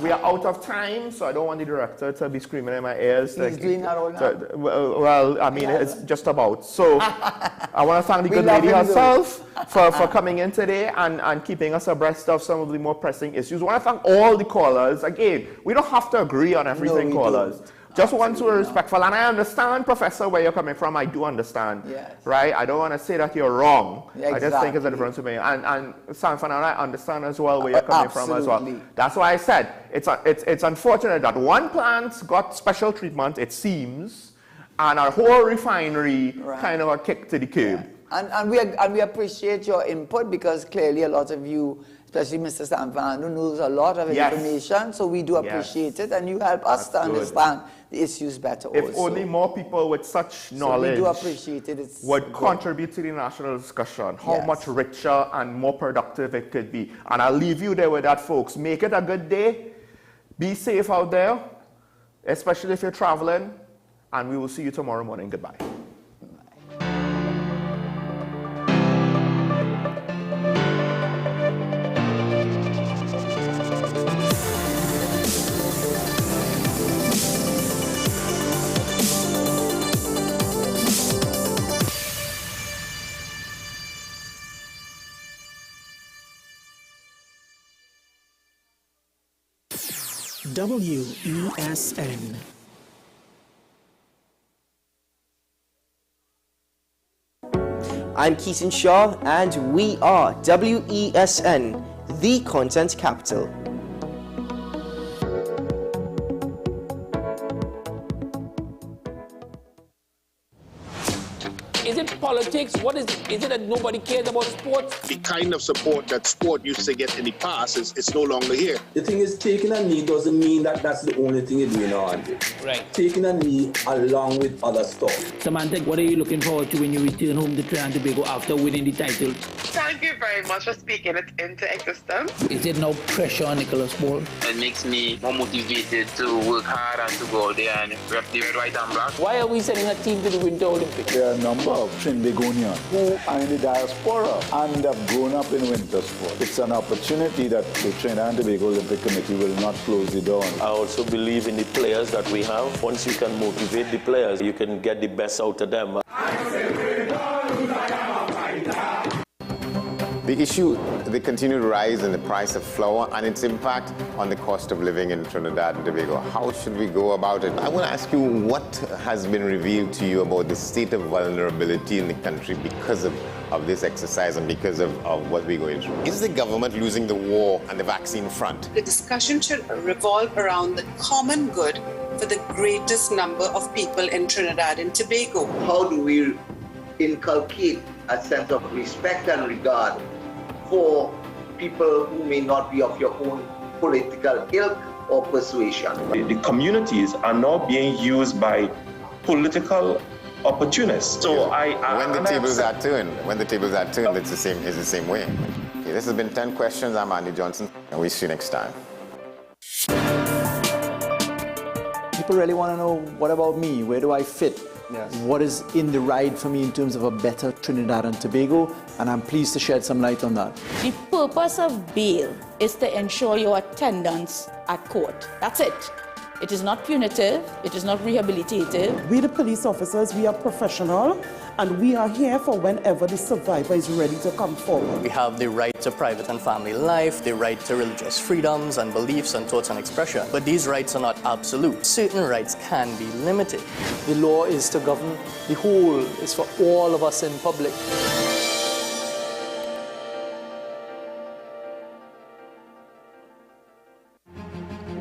we are out of time, so I don't want the director to be screaming in my ears. He's doing that all now. Well, I mean, it's just about. So I want to thank the good lady herself for coming in today and keeping us abreast of some of the more pressing issues. I want to thank all the callers. Again, we don't have to agree on everything, callers. Just want to be respectful. And I understand, Professor, where you're coming from. I do understand. Yes. Right? I don't want to say that you're wrong. Yeah, exactly. I just think it's a difference to me. And San Fernando, I understand as well where you're coming from as well. That's why I said it's unfortunate that one plant got special treatment, it seems, and our whole refinery kind of a kick to the curb. Yeah. And we appreciate your input because clearly a lot of you, especially Mr. Sanfano, knows a lot of information, so we do appreciate it, and you help us to understand the issues better also. If only more people with such knowledge we do appreciate it. Would contribute to the national discussion, how much richer and more productive it could be. And I'll leave you there with that, folks. Make it a good day. Be safe out there, especially if you're traveling, and we will see you tomorrow morning. Goodbye. WESN. I'm Keaton Shaw, and we are WESN, the content capital. Is it politics? What is it? Is it that nobody cares about sports? The kind of support that sport used to get in the past is no longer here. The thing is, taking a knee doesn't mean that that's the only thing you're doing on it. Right. Taking a knee along with other stuff. Samantha, what are you looking forward to when you return home to Trinidad and Tobago after winning the title? Thank you very much for speaking it into existence. Is there no pressure on Nicholas Ball? It makes me more motivated to work hard and to go out there and rep the red, white and black. Why are we sending a team to the Winter Olympics? There are a number of Trinbagonians who are in the diaspora and have grown up in winter sport. It's an opportunity that the Trinidad and Tobago Olympic Committee will not close the door. I also believe in the players that we have. Once you can motivate the players, you can get the best out of them. The issue the continued rise in the price of flour and its impact on the cost of living in Trinidad and Tobago. How should we go about it? I want to ask you what has been revealed to you about the state of vulnerability in the country because of this exercise and because of what we're going through. Is the government losing the war on the vaccine front? The discussion should revolve around the common good for the greatest number of people in Trinidad and Tobago. How do we inculcate a sense of respect and regard for people who may not be of your own political ilk or persuasion? The communities are now being used by political opportunists. So when the tables are turned, it's the same way. Okay, this has been 10 questions. I'm Andy Johnson, and we'll see you next time. People really want to know, what about me? Where do I fit? Yes. What is in the ride for me in terms of a better Trinidad and Tobago? And I'm pleased to shed some light on that. The purpose of bail is to ensure your attendance at court. That's it. It is not punitive, it is not rehabilitative. We, the police officers, we are professional, and we are here for whenever the survivor is ready to come forward. We have the right to private and family life, the right to religious freedoms and beliefs and thoughts and expression. But these rights are not absolute. Certain rights can be limited. The law is to govern the whole, it's for all of us in public.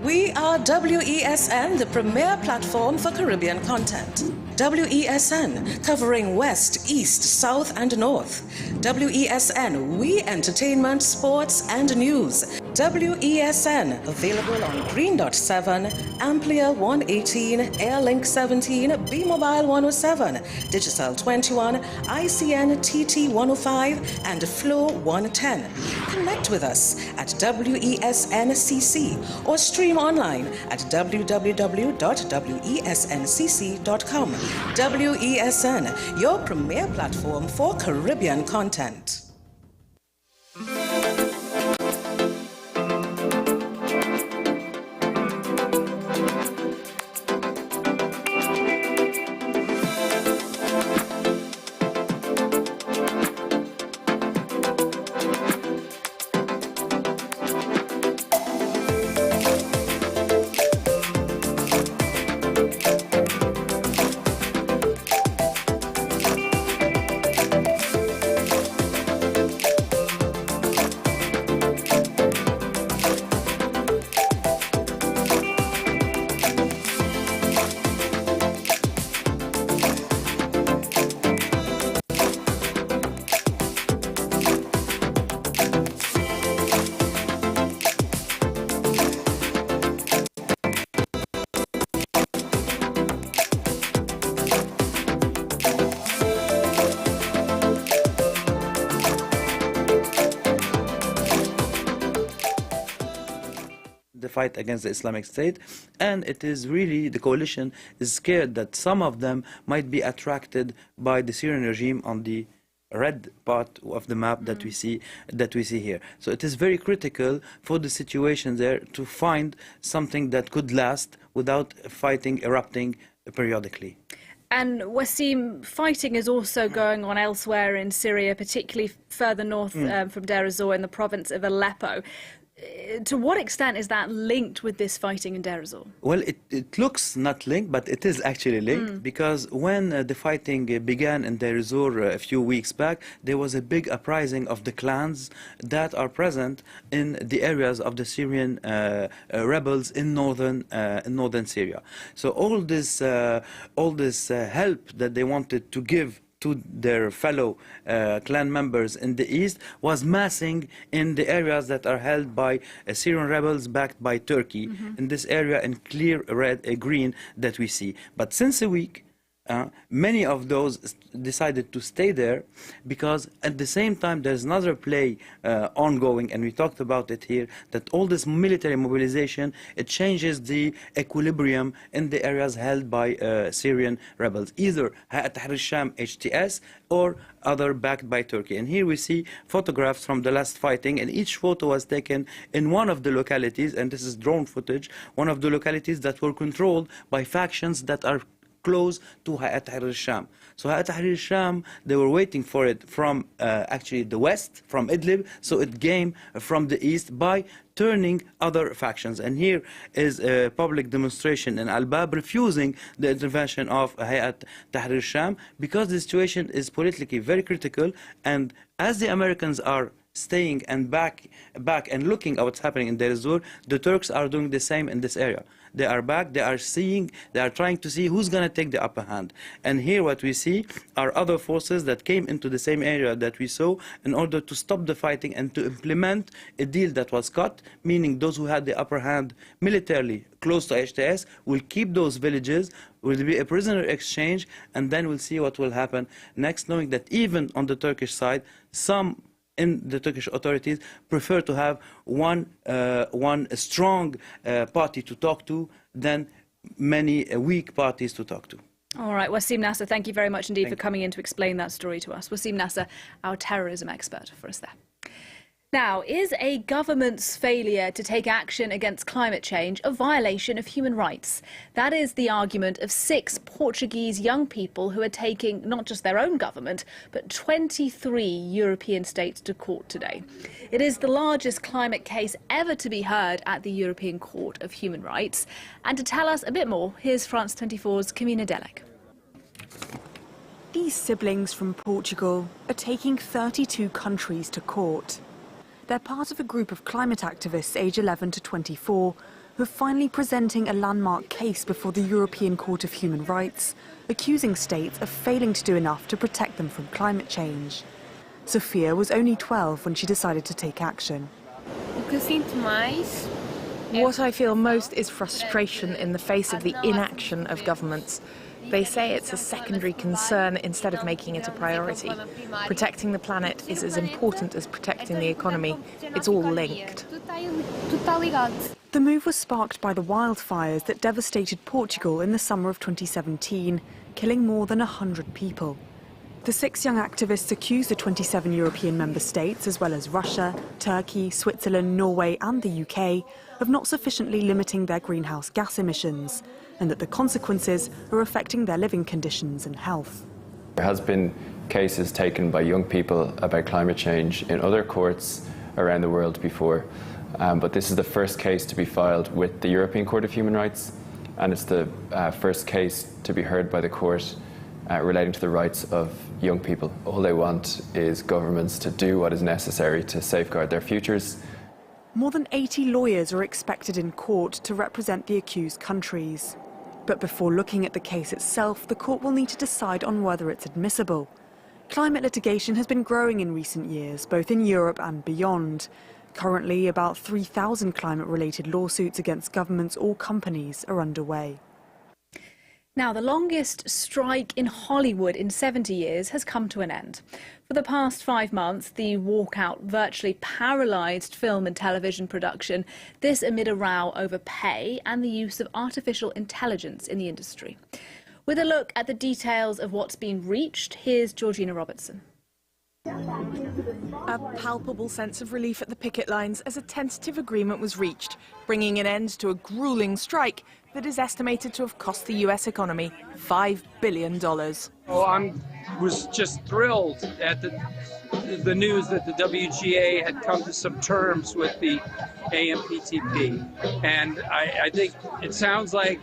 We are WESN, the premier platform for Caribbean content. WESN, covering West, East, South, and North. WESN, we entertainment, sports, and news. WESN, available on Greendot 7, Amplia 118, Airlink 17, Bmobile 107, Digicel 21, ICNTT 105, and Flow 110. Connect with us at WESNCC or stream online at www.wesncc.com. WESN, your premier platform for Caribbean content. Fight against the Islamic State, and it is really, the coalition is scared that some of them might be attracted by the Syrian regime on the red part of the map that we see here. So it is very critical for the situation there to find something that could last without fighting erupting periodically. And Wasim, fighting is also going on elsewhere in Syria, particularly further north from Deir ez-Zor in the province of Aleppo. To what extent is that linked with this fighting in Deir ez-Zor? Well, it looks not linked, but it is actually linked, because when the fighting began in Deir ez-Zor a few weeks back, there was a big uprising of the clans that are present in the areas of the Syrian rebels in northern Syria. So all this help that they wanted to give to their fellow clan members in the east was massing in the areas that are held by Syrian rebels backed by Turkey, in this area in clear red, green that we see. But since a week, many of those decided to stay there, because at the same time there's another play ongoing, and we talked about it here, that all this military mobilization, it changes the equilibrium in the areas held by Syrian rebels, either Tahrir al-Sham HTS or other backed by Turkey. And here we see photographs from the last fighting, and each photo was taken in one of the localities, and this is drone footage, one of the localities that were controlled by factions that are close to Hayat Tahrir al-Sham. So Hayat Tahrir al-Sham, they were waiting for it from actually the west, from Idlib, so it came from the east by turning other factions. And here is a public demonstration in Al-Bab refusing the intervention of Hayat Tahrir al-Sham because the situation is politically very critical, and as the Americans are staying and back and looking at what's happening in Deir ez-Zor, the Turks are doing the same in this area. They are back, they are trying to see who's going to take the upper hand. And here what we see are other forces that came into the same area that we saw in order to stop the fighting and to implement a deal that was cut, meaning those who had the upper hand militarily close to HTS will keep those villages, will be a prisoner exchange, and then we'll see what will happen next, knowing that even on the Turkish side, some in the Turkish authorities prefer to have one strong party to talk to than many weak parties to talk to. All right, Wasim Nasser, thank you very much indeed for coming in to explain that story to us. Wasim Nasser, our terrorism expert for us there. Now, is a government's failure to take action against climate change a violation of human rights? That is the argument of 6 Portuguese young people who are taking not just their own government, but 23 European states to court today. It is the largest climate case ever to be heard at the European Court of Human Rights. And to tell us a bit more, here's France 24's Kamina Delek. These siblings from Portugal are taking 32 countries to court. They're part of a group of climate activists aged 11 to 24 who are finally presenting a landmark case before the European Court of Human Rights, accusing states of failing to do enough to protect them from climate change. Sofia was only 12 when she decided to take action. What I feel most is frustration in the face of the inaction of governments. They say it's a secondary concern instead of making it a priority. Protecting the planet is as important as protecting the economy. It's all linked. The move was sparked by the wildfires that devastated Portugal in the summer of 2017, killing more than 100 people. The 6 young activists accused the 27 European member states, as well as Russia, Turkey, Switzerland, Norway and the UK, of not sufficiently limiting their greenhouse gas emissions, and that the consequences are affecting their living conditions and health. There has been cases taken by young people about climate change in other courts around the world before, but this is the first case to be filed with the European Court of Human Rights, and it's the first case to be heard by the court relating to the rights of young people. All they want is governments to do what is necessary to safeguard their futures. More than 80 lawyers are expected in court to represent the accused countries. But before looking at the case itself, the court will need to decide on whether it's admissible. Climate litigation has been growing in recent years, both in Europe and beyond. Currently, about 3,000 climate-related lawsuits against governments or companies are underway. Now, the longest strike in Hollywood in 70 years has come to an end. For the past 5 months, the walkout virtually paralysed film and television production, this amid a row over pay and the use of artificial intelligence in the industry. With a look at the details of what's been reached, here's Georgina Robertson. A palpable sense of relief at the picket lines as a tentative agreement was reached, bringing an end to a gruelling strike that is estimated to have cost the US economy $5 billion. Oh, I was just thrilled at the news that the WGA had come to some terms with the AMPTP. And I think it sounds like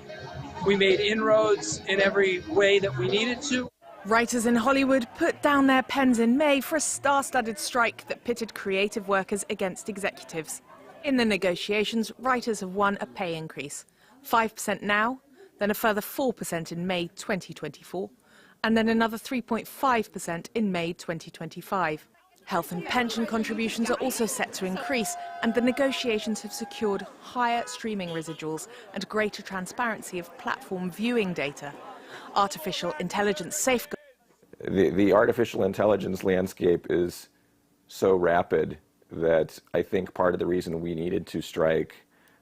we made inroads in every way that we needed to. Writers in Hollywood put down their pens in May for a star-studded strike that pitted creative workers against executives. In the negotiations, writers have won a pay increase. 5% now, then a further 4% in May 2024, and then another 3.5% in May 2025. Health and pension contributions are also set to increase, and the negotiations have secured higher streaming residuals and greater transparency of platform viewing data. Artificial intelligence safeguards. The artificial intelligence landscape is so rapid that I think part of the reason we needed to strike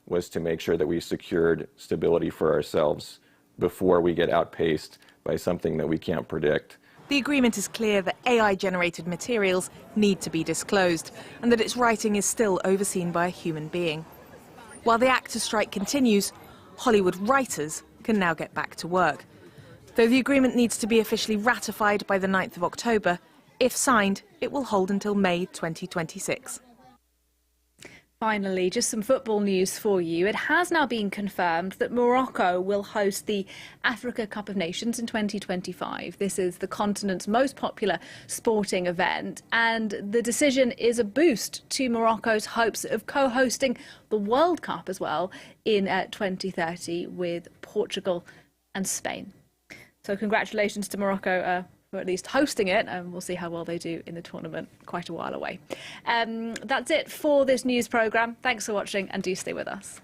was to make sure that we secured stability for ourselves before we get outpaced by something that we can't predict. The agreement is clear that AI-generated materials need to be disclosed and that its writing is still overseen by a human being. While the actors' strike continues, Hollywood writers can now get back to work. Though the agreement needs to be officially ratified by the 9th of October, if signed, it will hold until May 2026. Finally, just some football news for you. It has now been confirmed that Morocco will host the Africa Cup of Nations in 2025. This is the continent's most popular sporting event, and the decision is a boost to Morocco's hopes of co-hosting the World Cup as well in 2030 with Portugal and Spain. So congratulations to Morocco for at least hosting it, and we'll see how well they do in the tournament, quite a while away. That's it for this news programme. Thanks for watching, and do stay with us.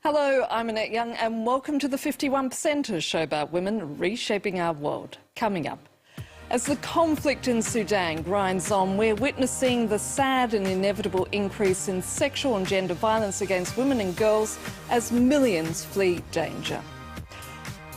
Hello, I'm Annette Young, and welcome to the 51%, a show about women reshaping our world. Coming up, as the conflict in Sudan grinds on, we're witnessing the sad and inevitable increase in sexual and gender violence against women and girls as millions flee danger.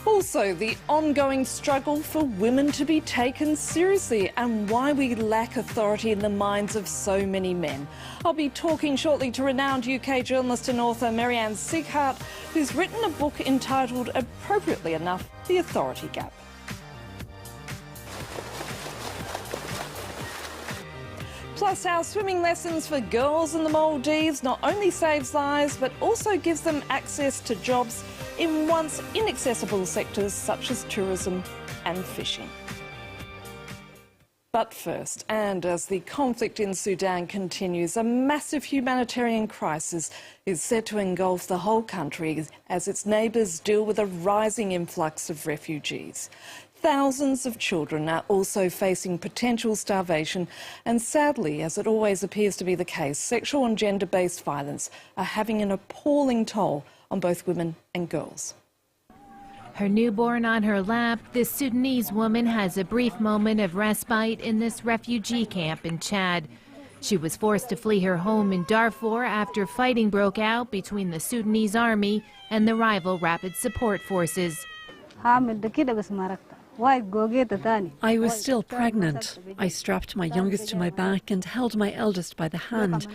Also, the ongoing struggle for women to be taken seriously and why we lack authority in the minds of so many men. I'll be talking shortly to renowned UK journalist and author Marianne Sieghart, who's written a book entitled, appropriately enough, The Authority Gap. Plus, our swimming lessons for girls in the Maldives not only saves lives, but also gives them access to jobs in once inaccessible sectors such as tourism and fishing. But first, and as the conflict in Sudan continues, a massive humanitarian crisis is set to engulf the whole country as its neighbours deal with a rising influx of refugees. Thousands of children are also facing potential starvation, and sadly, as it always appears to be the case, sexual and gender-based violence are having an appalling toll on both women and girls. Her newborn on her lap, this Sudanese woman has a brief moment of respite in this refugee camp in Chad. She was forced to flee her home in Darfur after fighting broke out between the Sudanese army and the rival Rapid Support Forces. I was still pregnant. I strapped my youngest to my back and held my eldest by the hand.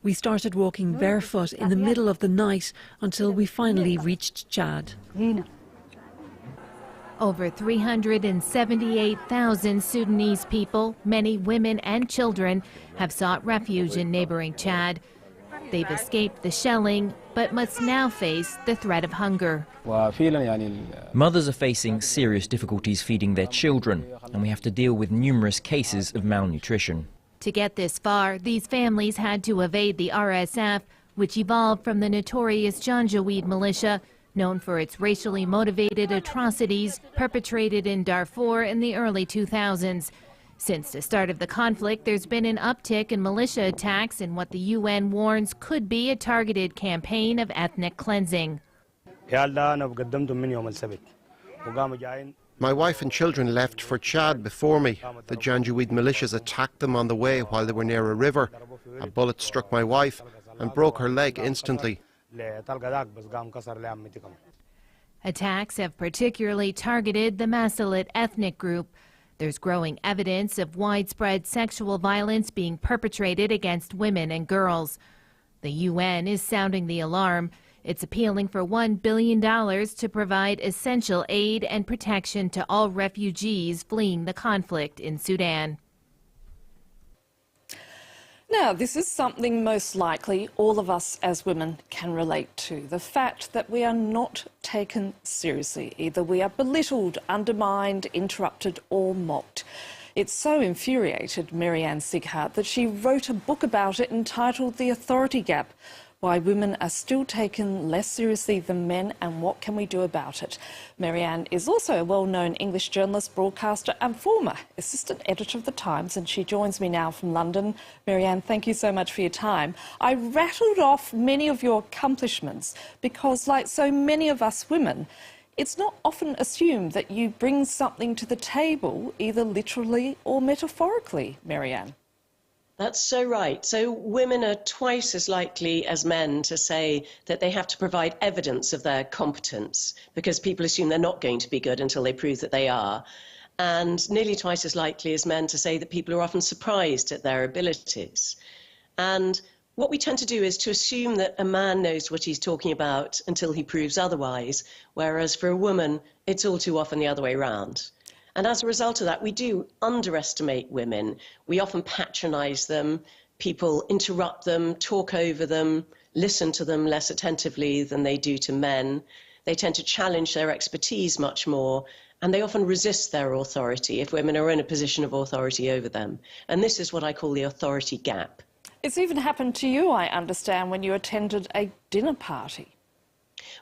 We started walking barefoot in the middle of the night until we finally reached Chad. Over 378,000 Sudanese people, many women and children, have sought refuge in neighboring Chad. They've escaped the shelling, but must now face the threat of hunger. Mothers are facing serious difficulties feeding their children, and we have to deal with numerous cases of malnutrition. To get this far, these families had to evade the RSF, which evolved from the notorious Janjaweed militia, known for its racially motivated atrocities perpetrated in Darfur in the early 2000s. Since the start of the conflict, there's been an uptick in militia attacks in what the UN warns could be a targeted campaign of ethnic cleansing. My wife and children left for Chad before me. The Janjaweed militias attacked them on the way while they were near a river. A bullet struck my wife and broke her leg instantly. Attacks have particularly targeted the Masalit ethnic group. There's growing evidence of widespread sexual violence being perpetrated against women and girls. The UN is sounding the alarm. It's appealing for $1 billion to provide essential aid and protection to all refugees fleeing the conflict in Sudan. Now, this is something most likely all of us as women can relate to. The fact that we are not taken seriously. Either we are belittled, undermined, interrupted or mocked. It so infuriated Marianne Sieghart that she wrote a book about it entitled The Authority Gap: Why Women Are Still Taken Less Seriously Than Men and What Can We Do About It. Marianne is also a well-known English journalist, broadcaster and former assistant editor of The Times, and she joins me now from London. Marianne, thank you so much for your time. I rattled off many of your accomplishments because, like so many of us women, It's not often assumed that you bring something to the table, either literally or metaphorically, Marianne. That's so right. So women are twice as likely as men to say that they have to provide evidence of their competence, because people assume they're not going to be good until they prove that they are. And nearly twice as likely as men to say that people are often surprised at their abilities. And what we tend to do is to assume that a man knows what he's talking about until he proves otherwise, whereas for a woman, it's all too often the other way around. And as a result of that, we do underestimate women. We often patronize them. People interrupt them, talk over them, listen to them less attentively than they do to men. They tend to challenge their expertise much more, and they often resist their authority if women are in a position of authority over them. And this is what I call the authority gap. It's even happened to you, I understand, when you attended a dinner party.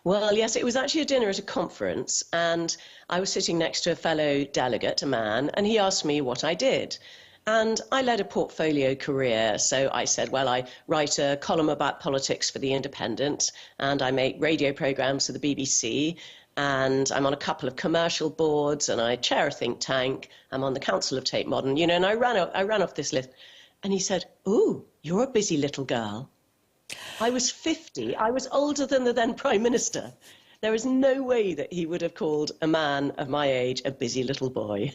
Well, yes, it was actually a dinner at a conference, and I was sitting next to a fellow delegate, a man, and he asked me what I did. And I led a portfolio career, so I said, well, I write a column about politics for The Independent, and I make radio programmes for the BBC, and I'm on a couple of commercial boards, and I chair a think tank. I'm on the Council of Tate Modern, you know, and I ran off this list. And he said, "Ooh, you're a busy little girl." I was 50. I was older than the then Prime Minister. There is no way that he would have called a man of my age a busy little boy.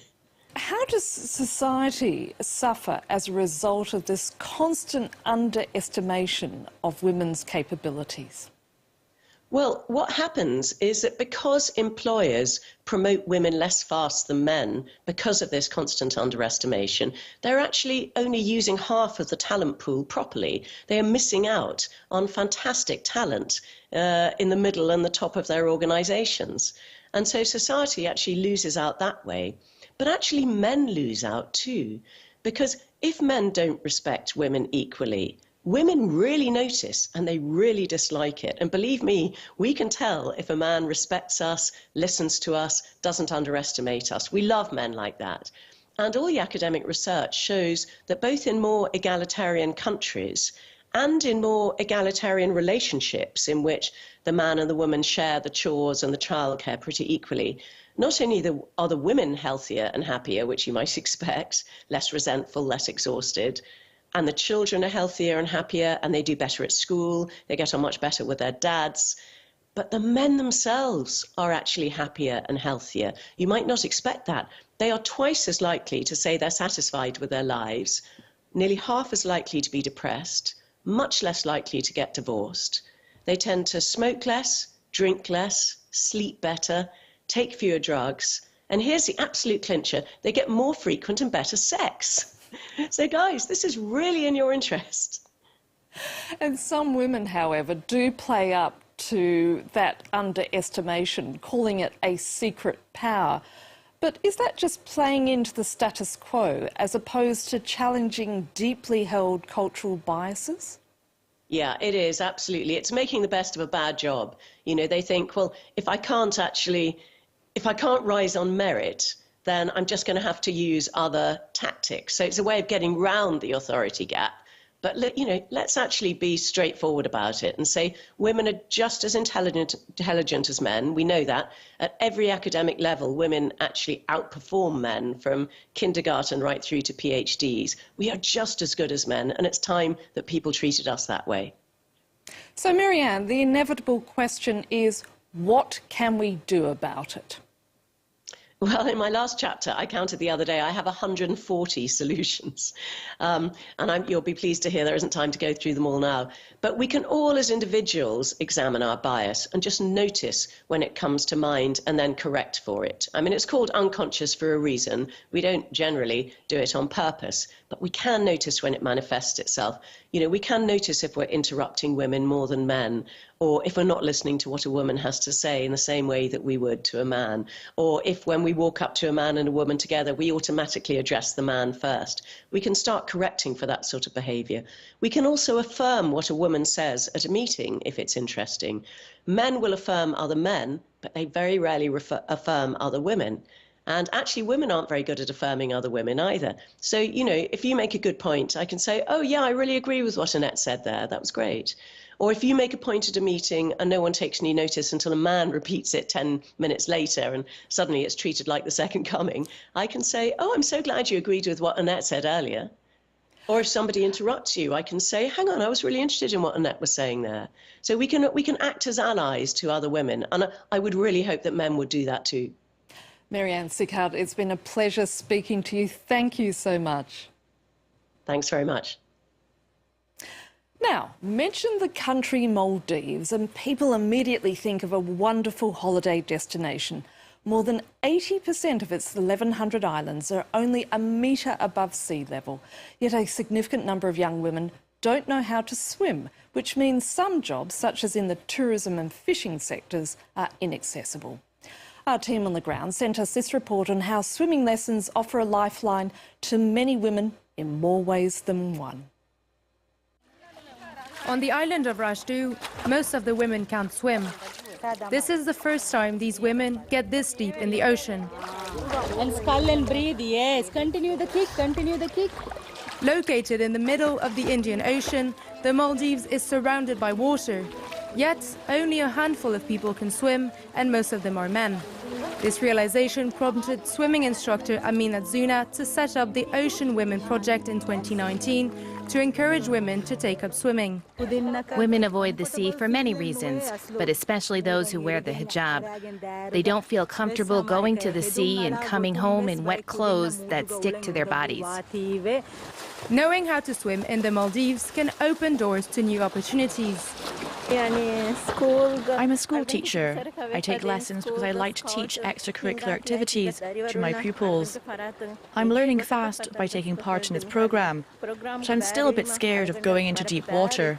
How does society suffer as a result of this constant underestimation of women's capabilities? Well, what happens is that because employers promote women less fast than men because of this constant underestimation, they're actually only using half of the talent pool properly. They are missing out on fantastic talent in the middle and the top of their organisations. And so society actually loses out that way. But actually men lose out too, because if men don't respect women equally, women really notice and they really dislike it. And believe me, we can tell if a man respects us, listens to us, doesn't underestimate us. We love men like that. And all the academic research shows that both in more egalitarian countries and in more egalitarian relationships in which the man and the woman share the chores and the childcare pretty equally, not only are the women healthier and happier, which you might expect, less resentful, less exhausted, and the children are healthier and happier, and they do better at school, they get on much better with their dads. But the men themselves are actually happier and healthier. You might not expect that. They are twice as likely to say they're satisfied with their lives, nearly half as likely to be depressed, much less likely to get divorced. They tend to smoke less, drink less, sleep better, take fewer drugs. And here's the absolute clincher, they get more frequent and better sex. So guys, this is really in your interest. And some women, however, do play up to that underestimation, calling it a secret power. But is that just playing into the status quo as opposed to challenging deeply held cultural biases? Yeah, it is, absolutely. It's making the best of a bad job. You know, they think, well, if I can't rise on merit, then I'm just going to have to use other tactics. So it's a way of getting round the authority gap. But, you know, let's actually be straightforward about it and say women are just as intelligent as men. We know that. At every academic level, women actually outperform men from kindergarten right through to PhDs. We are just as good as men, and it's time that people treated us that way. So, Marianne, the inevitable question is, what can we do about it? Well, in my last chapter, I counted the other day, I have 140 solutions. You'll be pleased to hear there isn't time to go through them all now. But we can all, as individuals, examine our bias and just notice when it comes to mind and then correct for it. I mean, it's called unconscious for a reason. We don't generally do it on purpose, but we can notice when it manifests itself. You know, we can notice if we're interrupting women more than men, or if we're not listening to what a woman has to say in the same way that we would to a man, or if when we walk up to a man and a woman together, we automatically address the man first. We can start correcting for that sort of behaviour. We can also affirm what a woman says at a meeting if it's interesting. Men will affirm other men, but they very rarely affirm other women. And actually, women aren't very good at affirming other women either. So, you know, if you make a good point, I can say, oh, yeah, I really agree with what Annette said there. That was great. Or if you make a point at a meeting and no one takes any notice until a man repeats it 10 minutes later and suddenly it's treated like the second coming, I can say, oh, I'm so glad you agreed with what Annette said earlier. Or if somebody interrupts you, I can say, hang on, I was really interested in what Annette was saying there. So we can act as allies to other women. And I would really hope that men would do that too. Marianne Sickhart, it's been a pleasure speaking to you. Thank you so much. Thanks very much. Now, mention the country Maldives and people immediately think of a wonderful holiday destination. More than 80% of its 1,100 islands are only a metre above sea level, yet a significant number of young women don't know how to swim, which means some jobs, such as in the tourism and fishing sectors, are inaccessible. Our team on the ground sent us this report on how swimming lessons offer a lifeline to many women in more ways than one. On the island of Rajdu, most of the women can't swim. This is the first time these women get this deep in the ocean. And skull and breathe, yes. Continue the kick, continue the kick. Located in the middle of the Indian Ocean, the Maldives is surrounded by water. Yet, only a handful of people can swim, and most of them are men. This realization prompted swimming instructor Aminat Zuna to set up the Ocean Women Project in 2019 to encourage women to take up swimming. Women avoid the sea for many reasons, but especially those who wear the hijab. They don't feel comfortable going to the sea and coming home in wet clothes that stick to their bodies. Knowing how to swim in the Maldives can open doors to new opportunities. I'm a school teacher. I take lessons because I like to teach extracurricular activities to my pupils. I'm learning fast by taking part in this program, but I'm still a bit scared of going into deep water.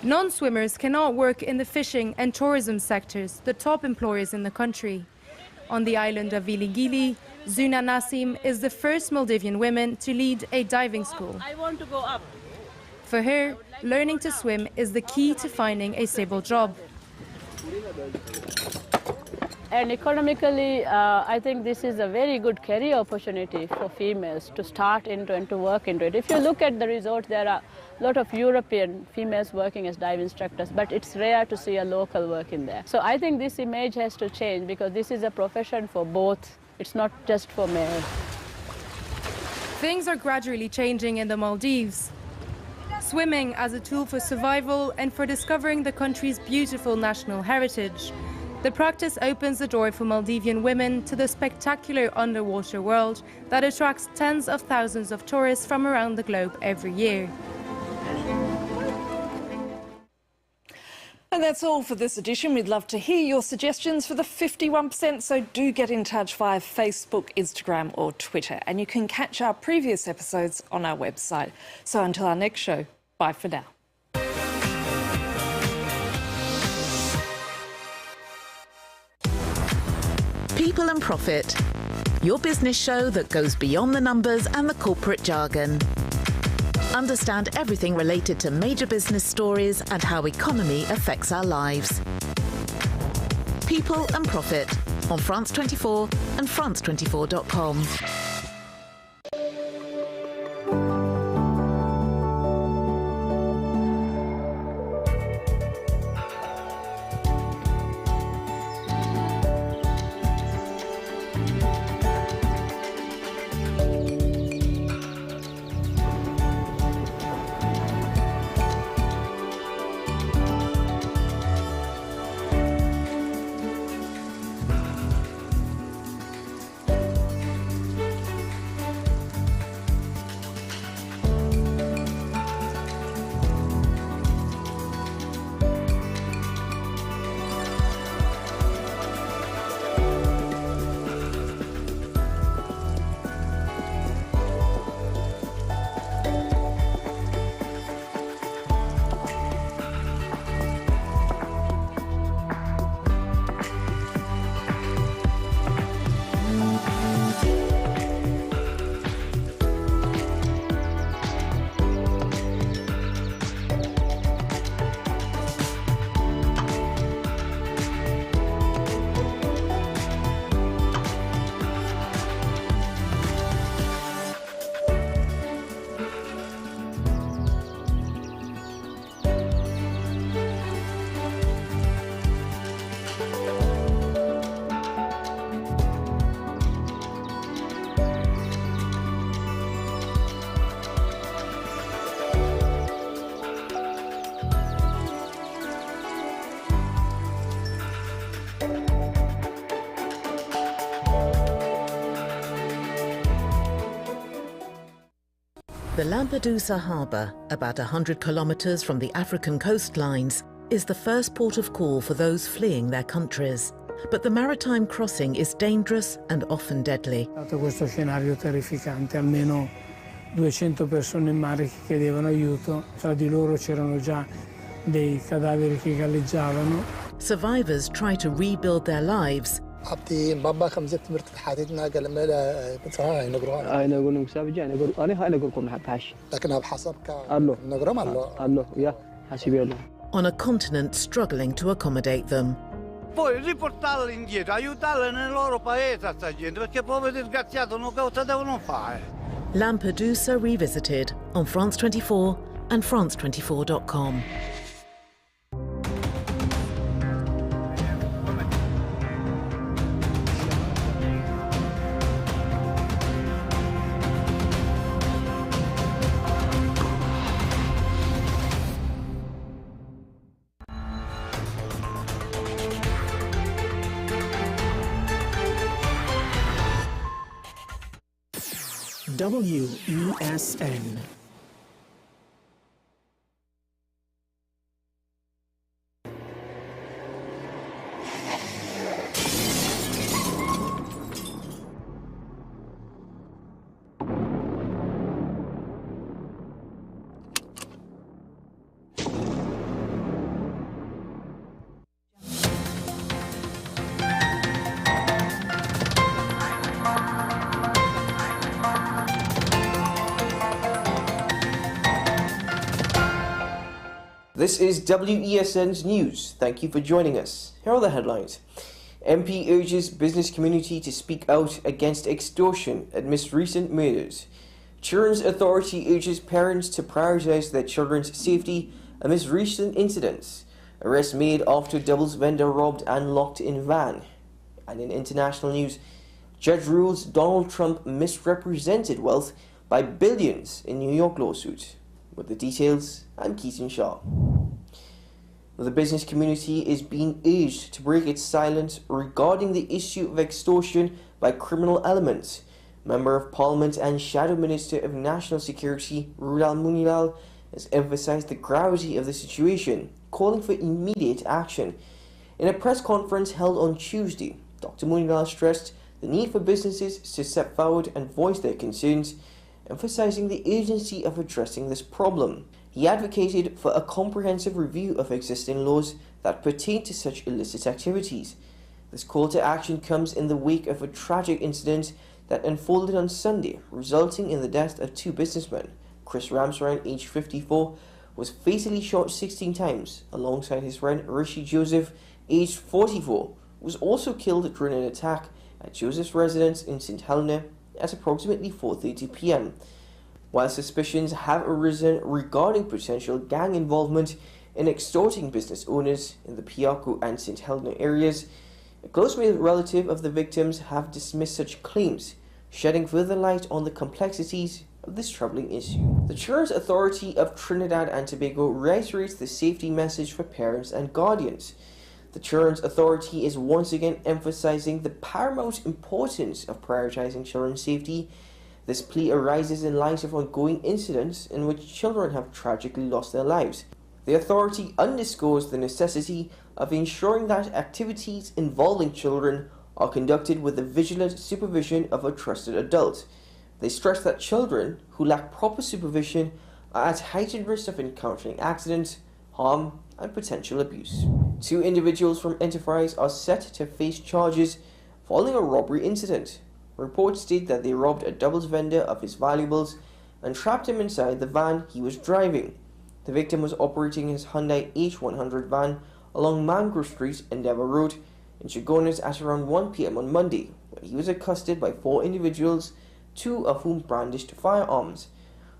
Non-swimmers cannot work in the fishing and tourism sectors, the top employers in the country. On the island of Viligili, Zuna Nasim is the first Maldivian woman to lead a diving school. I want to go up. For her, learning to swim is the key to finding a stable job. And economically, I think this is a very good career opportunity for females to start into and to work into it. If you look at the resort, there are a lot of European females working as dive instructors, but it's rare to see a local work in there. So I think this image has to change because this is a profession for both. It's not just for males. Things are gradually changing in the Maldives. Swimming as a tool for survival and for discovering the country's beautiful national heritage. The practice opens the door for Maldivian women to the spectacular underwater world that attracts tens of thousands of tourists from around the globe every year. And that's all for this edition. We'd love to hear your suggestions for the 51%, so do get in touch via Facebook, Instagram or Twitter. And you can catch our previous episodes on our website. So until our next show, bye for now. People and Profit, your business show that goes beyond the numbers and the corporate jargon. Understand everything related to major business stories and how economy affects our lives. People and Profit on France 24 and France24.com. The Lampedusa harbour, about 100 kilometres from the African coastlines, is the first port of call for those fleeing their countries. But the maritime crossing is dangerous and often deadly. Questo scenario terrificante, almeno 200 persone in mare che chiedevano aiuto, tra di loro c'erano già dei cadaveri che galleggiavano. Survivors try to rebuild their lives. On a continent struggling to accommodate them. Poi riportarli indietro, aiutarli nel loro paese a sta gente, perché poveri disgraziati non cosa devono fare. Lampedusa Revisited on France 24 and France24.com. WESN. This is WESN's news. Thank you for joining us. Here are the headlines. MP urges business community to speak out against extortion amidst recent murders. Children's Authority urges parents to prioritise their children's safety amidst recent incidents. Arrest made after doubles vendor robbed and locked in van. And in international news, judge rules Donald Trump misrepresented wealth by billions in New York lawsuit. With the details, I'm Keaton Shaw. The business community is being urged to break its silence regarding the issue of extortion by criminal elements. Member of Parliament and Shadow Minister of National Security, Rudal Munilal, has emphasized the gravity of the situation, calling for immediate action. In a press conference held on Tuesday, Dr. Munilal stressed the need for businesses to step forward and voice their concerns, emphasizing the urgency of addressing this problem. He advocated for a comprehensive review of existing laws that pertain to such illicit activities. This call to action comes in the wake of a tragic incident that unfolded on Sunday, resulting in the death of two businessmen. Chris Ramsrine, aged 54, was fatally shot 16 times, alongside his friend Rishi Joseph, aged 44, who was also killed during an attack at Joseph's residence in St. Helena at approximately 4:30 p.m. While suspicions have arisen regarding potential gang involvement in extorting business owners in the Piarco and St. Helena areas, a close relative of the victims have dismissed such claims, shedding further light on the complexities of this troubling issue. The Children's Authority of Trinidad and Tobago reiterates the safety message for parents and guardians. The Children's Authority is once again emphasizing the paramount importance of prioritizing children's safety. This plea arises in light of ongoing incidents in which children have tragically lost their lives. The authority underscores the necessity of ensuring that activities involving children are conducted with the vigilant supervision of a trusted adult. They stress that children who lack proper supervision are at heightened risk of encountering accidents, harm, and potential abuse. Two individuals from Enterprise are set to face charges following a robbery incident. Reports state that they robbed a doubles vendor of his valuables and trapped him inside the van he was driving. The victim was operating his Hyundai H100 van along Mangrove Street, Endeavour Road, in Chagonas at around 1 p.m. on Monday, when he was accosted by four individuals, two of whom brandished firearms.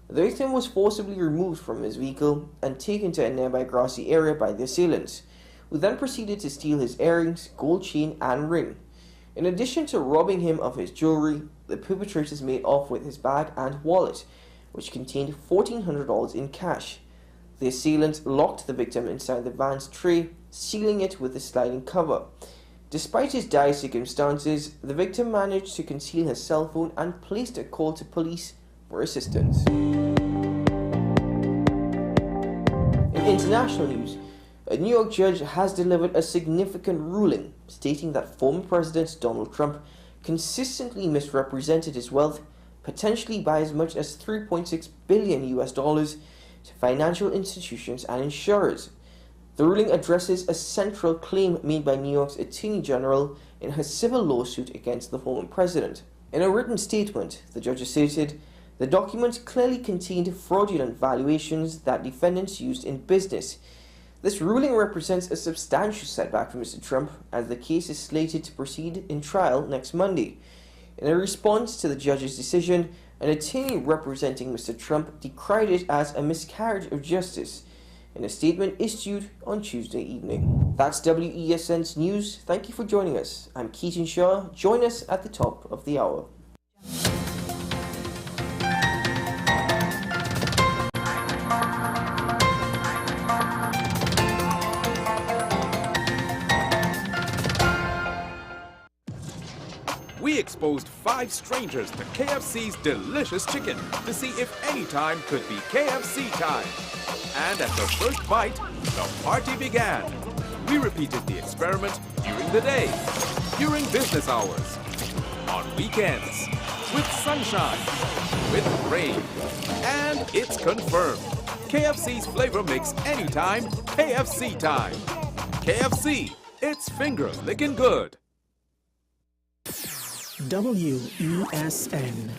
The victim was forcibly removed from his vehicle and taken to a nearby grassy area by the assailants, who then proceeded to steal his earrings, gold chain, and ring. In addition to robbing him of his jewelry, the perpetrators made off with his bag and wallet, which contained $1,400 in cash. The assailants locked the victim inside the van's tray, sealing it with a sliding cover. Despite his dire circumstances, the victim managed to conceal his cell phone and placed a call to police for assistance. international news, a New York judge has delivered a significant ruling stating that former President Donald Trump consistently misrepresented his wealth, potentially by as much as $3.6 billion to financial institutions and insurers. The ruling addresses a central claim made by New York's Attorney General in her civil lawsuit against the former president. In a written statement, the judge asserted the documents clearly contained fraudulent valuations that defendants used in business. This ruling represents a substantial setback for Mr. Trump, as the case is slated to proceed in trial next Monday. In a response to the judge's decision, an attorney representing Mr. Trump decried it as a miscarriage of justice in a statement issued on Tuesday evening. That's WESN's news. Thank you for joining us. I'm Keaton Shaw. Join us at the top of the hour. We exposed 5 strangers to KFC's delicious chicken to see if any time could be KFC time. And at the first bite, the party began. We repeated the experiment during the day, during business hours, on weekends, with sunshine, with rain. And it's confirmed. KFC's flavor makes anytime KFC time. KFC, it's finger licking good. WESN.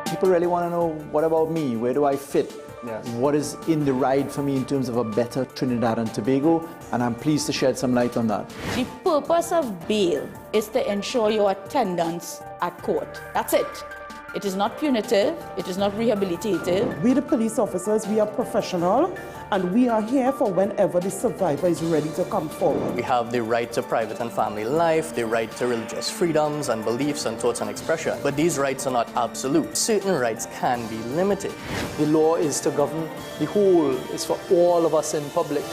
People really want to know, what about me? Where do I fit? Yes. What is in the ride for me in terms of a better Trinidad and Tobago? And I'm pleased to shed some light on that. The purpose of bail is to ensure your attendance at court. That's it. It is not punitive, it is not rehabilitative. We, the police officers, we are professional, and we are here for whenever the survivor is ready to come forward. We have the right to private and family life, the right to religious freedoms and beliefs and thoughts and expression. But these rights are not absolute. Certain rights can be limited. The law is to govern the whole, it's for all of us in public.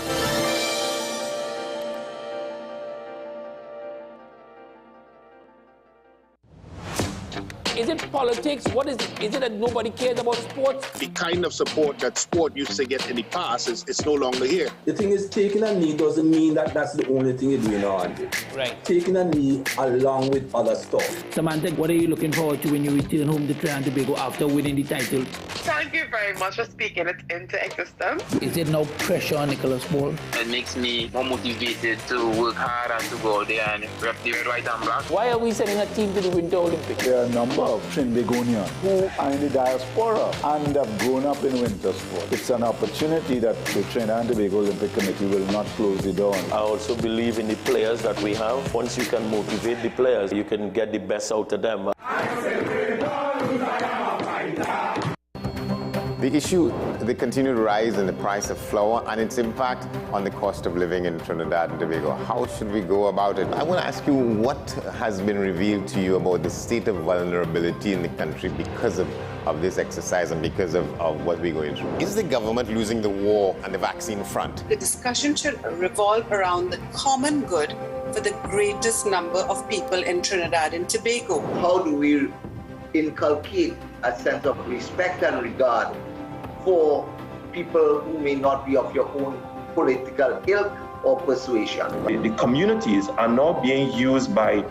Is it politics? What is it? Is it that nobody cares about sports? The kind of support that sport used to get in the past is no longer here. The thing is, taking a knee doesn't mean that that's the only thing you're doing on it. Right. Taking a knee along with other stuff. Samantha, what are you looking forward to when you return home to Trinidad and Tobago after winning the title? Thank you very much for speaking it into existence. Is there no pressure on Nicholas Ball? It makes me more motivated to work hard and to go out there and rep the red, white and black. Why are we sending a team to the Winter Olympics? There are a number of Trinbagonians who are in the diaspora and have grown up in winter sport. It's an opportunity that the Trinidad and Tobago Olympic Committee will not close the door on. I also believe in the players that we have. Once you can motivate the players, you can get the best out of them. The issue, the continued rise in the price of flour and its impact on the cost of living in Trinidad and Tobago. How should we go about it? I want to ask you, what has been revealed to you about the state of vulnerability in the country because of this exercise and because of what we're going through? Is the government losing the war on the vaccine front? The discussion should revolve around the common good for the greatest number of people in Trinidad and Tobago. How do we inculcate a sense of respect and regard for people who may not be of your own political ilk or persuasion? The communities are now being used by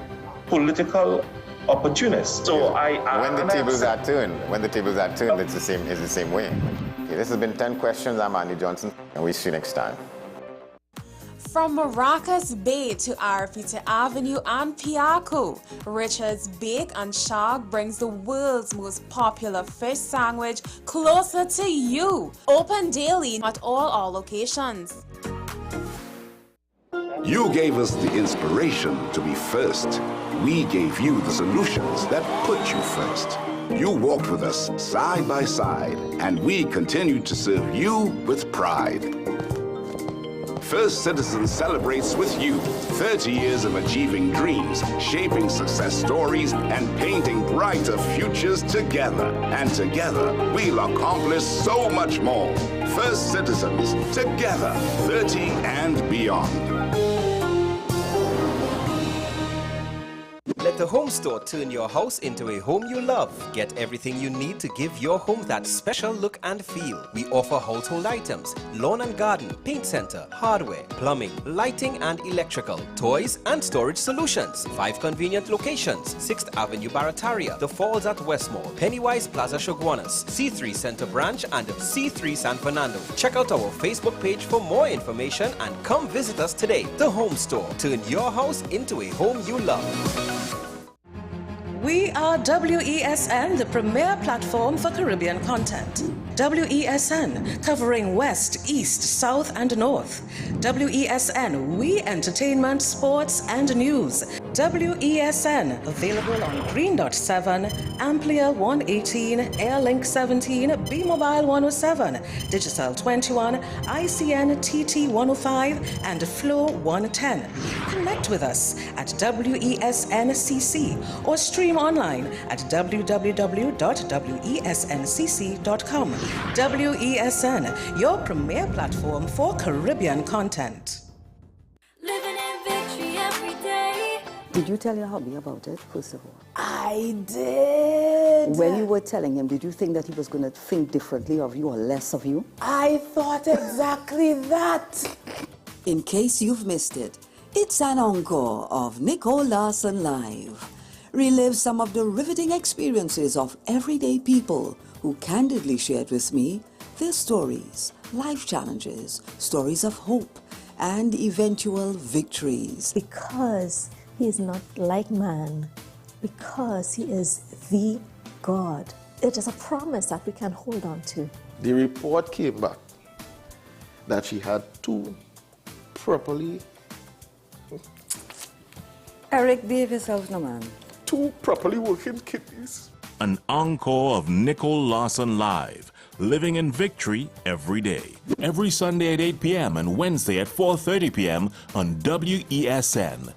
political opportunists. So when the tables are turned, it's the same way. Okay, this has been 10 Questions. I'm Andy Johnson, and we'll see you next time. From Maracas Bay to Arapita Avenue and Piaco, Richard's Bake and Shark brings the world's most popular fish sandwich closer to you. Open daily at all our locations. You gave us the inspiration to be first. We gave you the solutions that put you first. You walked with us side by side, and we continue to serve you with pride. First Citizen celebrates with you 30 years of achieving dreams, shaping success stories, and painting brighter futures together. And together, we'll accomplish so much more. First Citizens, together, 30 and beyond. Let the home store turn your house into a home you love. Get everything you need to give your home that special look and feel. We offer household items, lawn and garden, paint center, hardware, plumbing, lighting and electrical, toys and storage solutions. 5 convenient locations: 6th Avenue Barataria, The Falls at Westmore, Pennywise Plaza Shoguanas, C3 Center Branch and C3 San Fernando. Check out our Facebook page for more information and come visit us today. The Home Store. Turn your house into a home you love. We are WESN, the premier platform for Caribbean content. WESN, covering West, East, South, and North. WESN, we entertainment, sports, and news. WESN, available on Greendot 7, Amplia 118, Airlink 17, Bmobile 107, Digicel 21, ICNTT 105, and Flow 110. Connect with us at WESNCC or stream online at www.wesncc.com. WESN, your premier platform for Caribbean content. Living in victory every day. Did you tell your hubby about it, first of all? I did. When you were telling him, did you think that he was going to think differently of you or less of you? I thought exactly that. In case you've missed it, it's an encore of Nicole Larson Live. Relive some of the riveting experiences of everyday people who candidly shared with me their stories, life challenges, stories of hope, and eventual victories. Because he is not like man, because he is the God. It is a promise that we can hold on to. The report came back that she had 2 properly... Eric, behave yourself now, man. 2 properly working kidneys. An encore of Nicole Larson Live, living in victory every day. Every Sunday at 8 p.m. and Wednesday at 4:30 p.m. on WESN.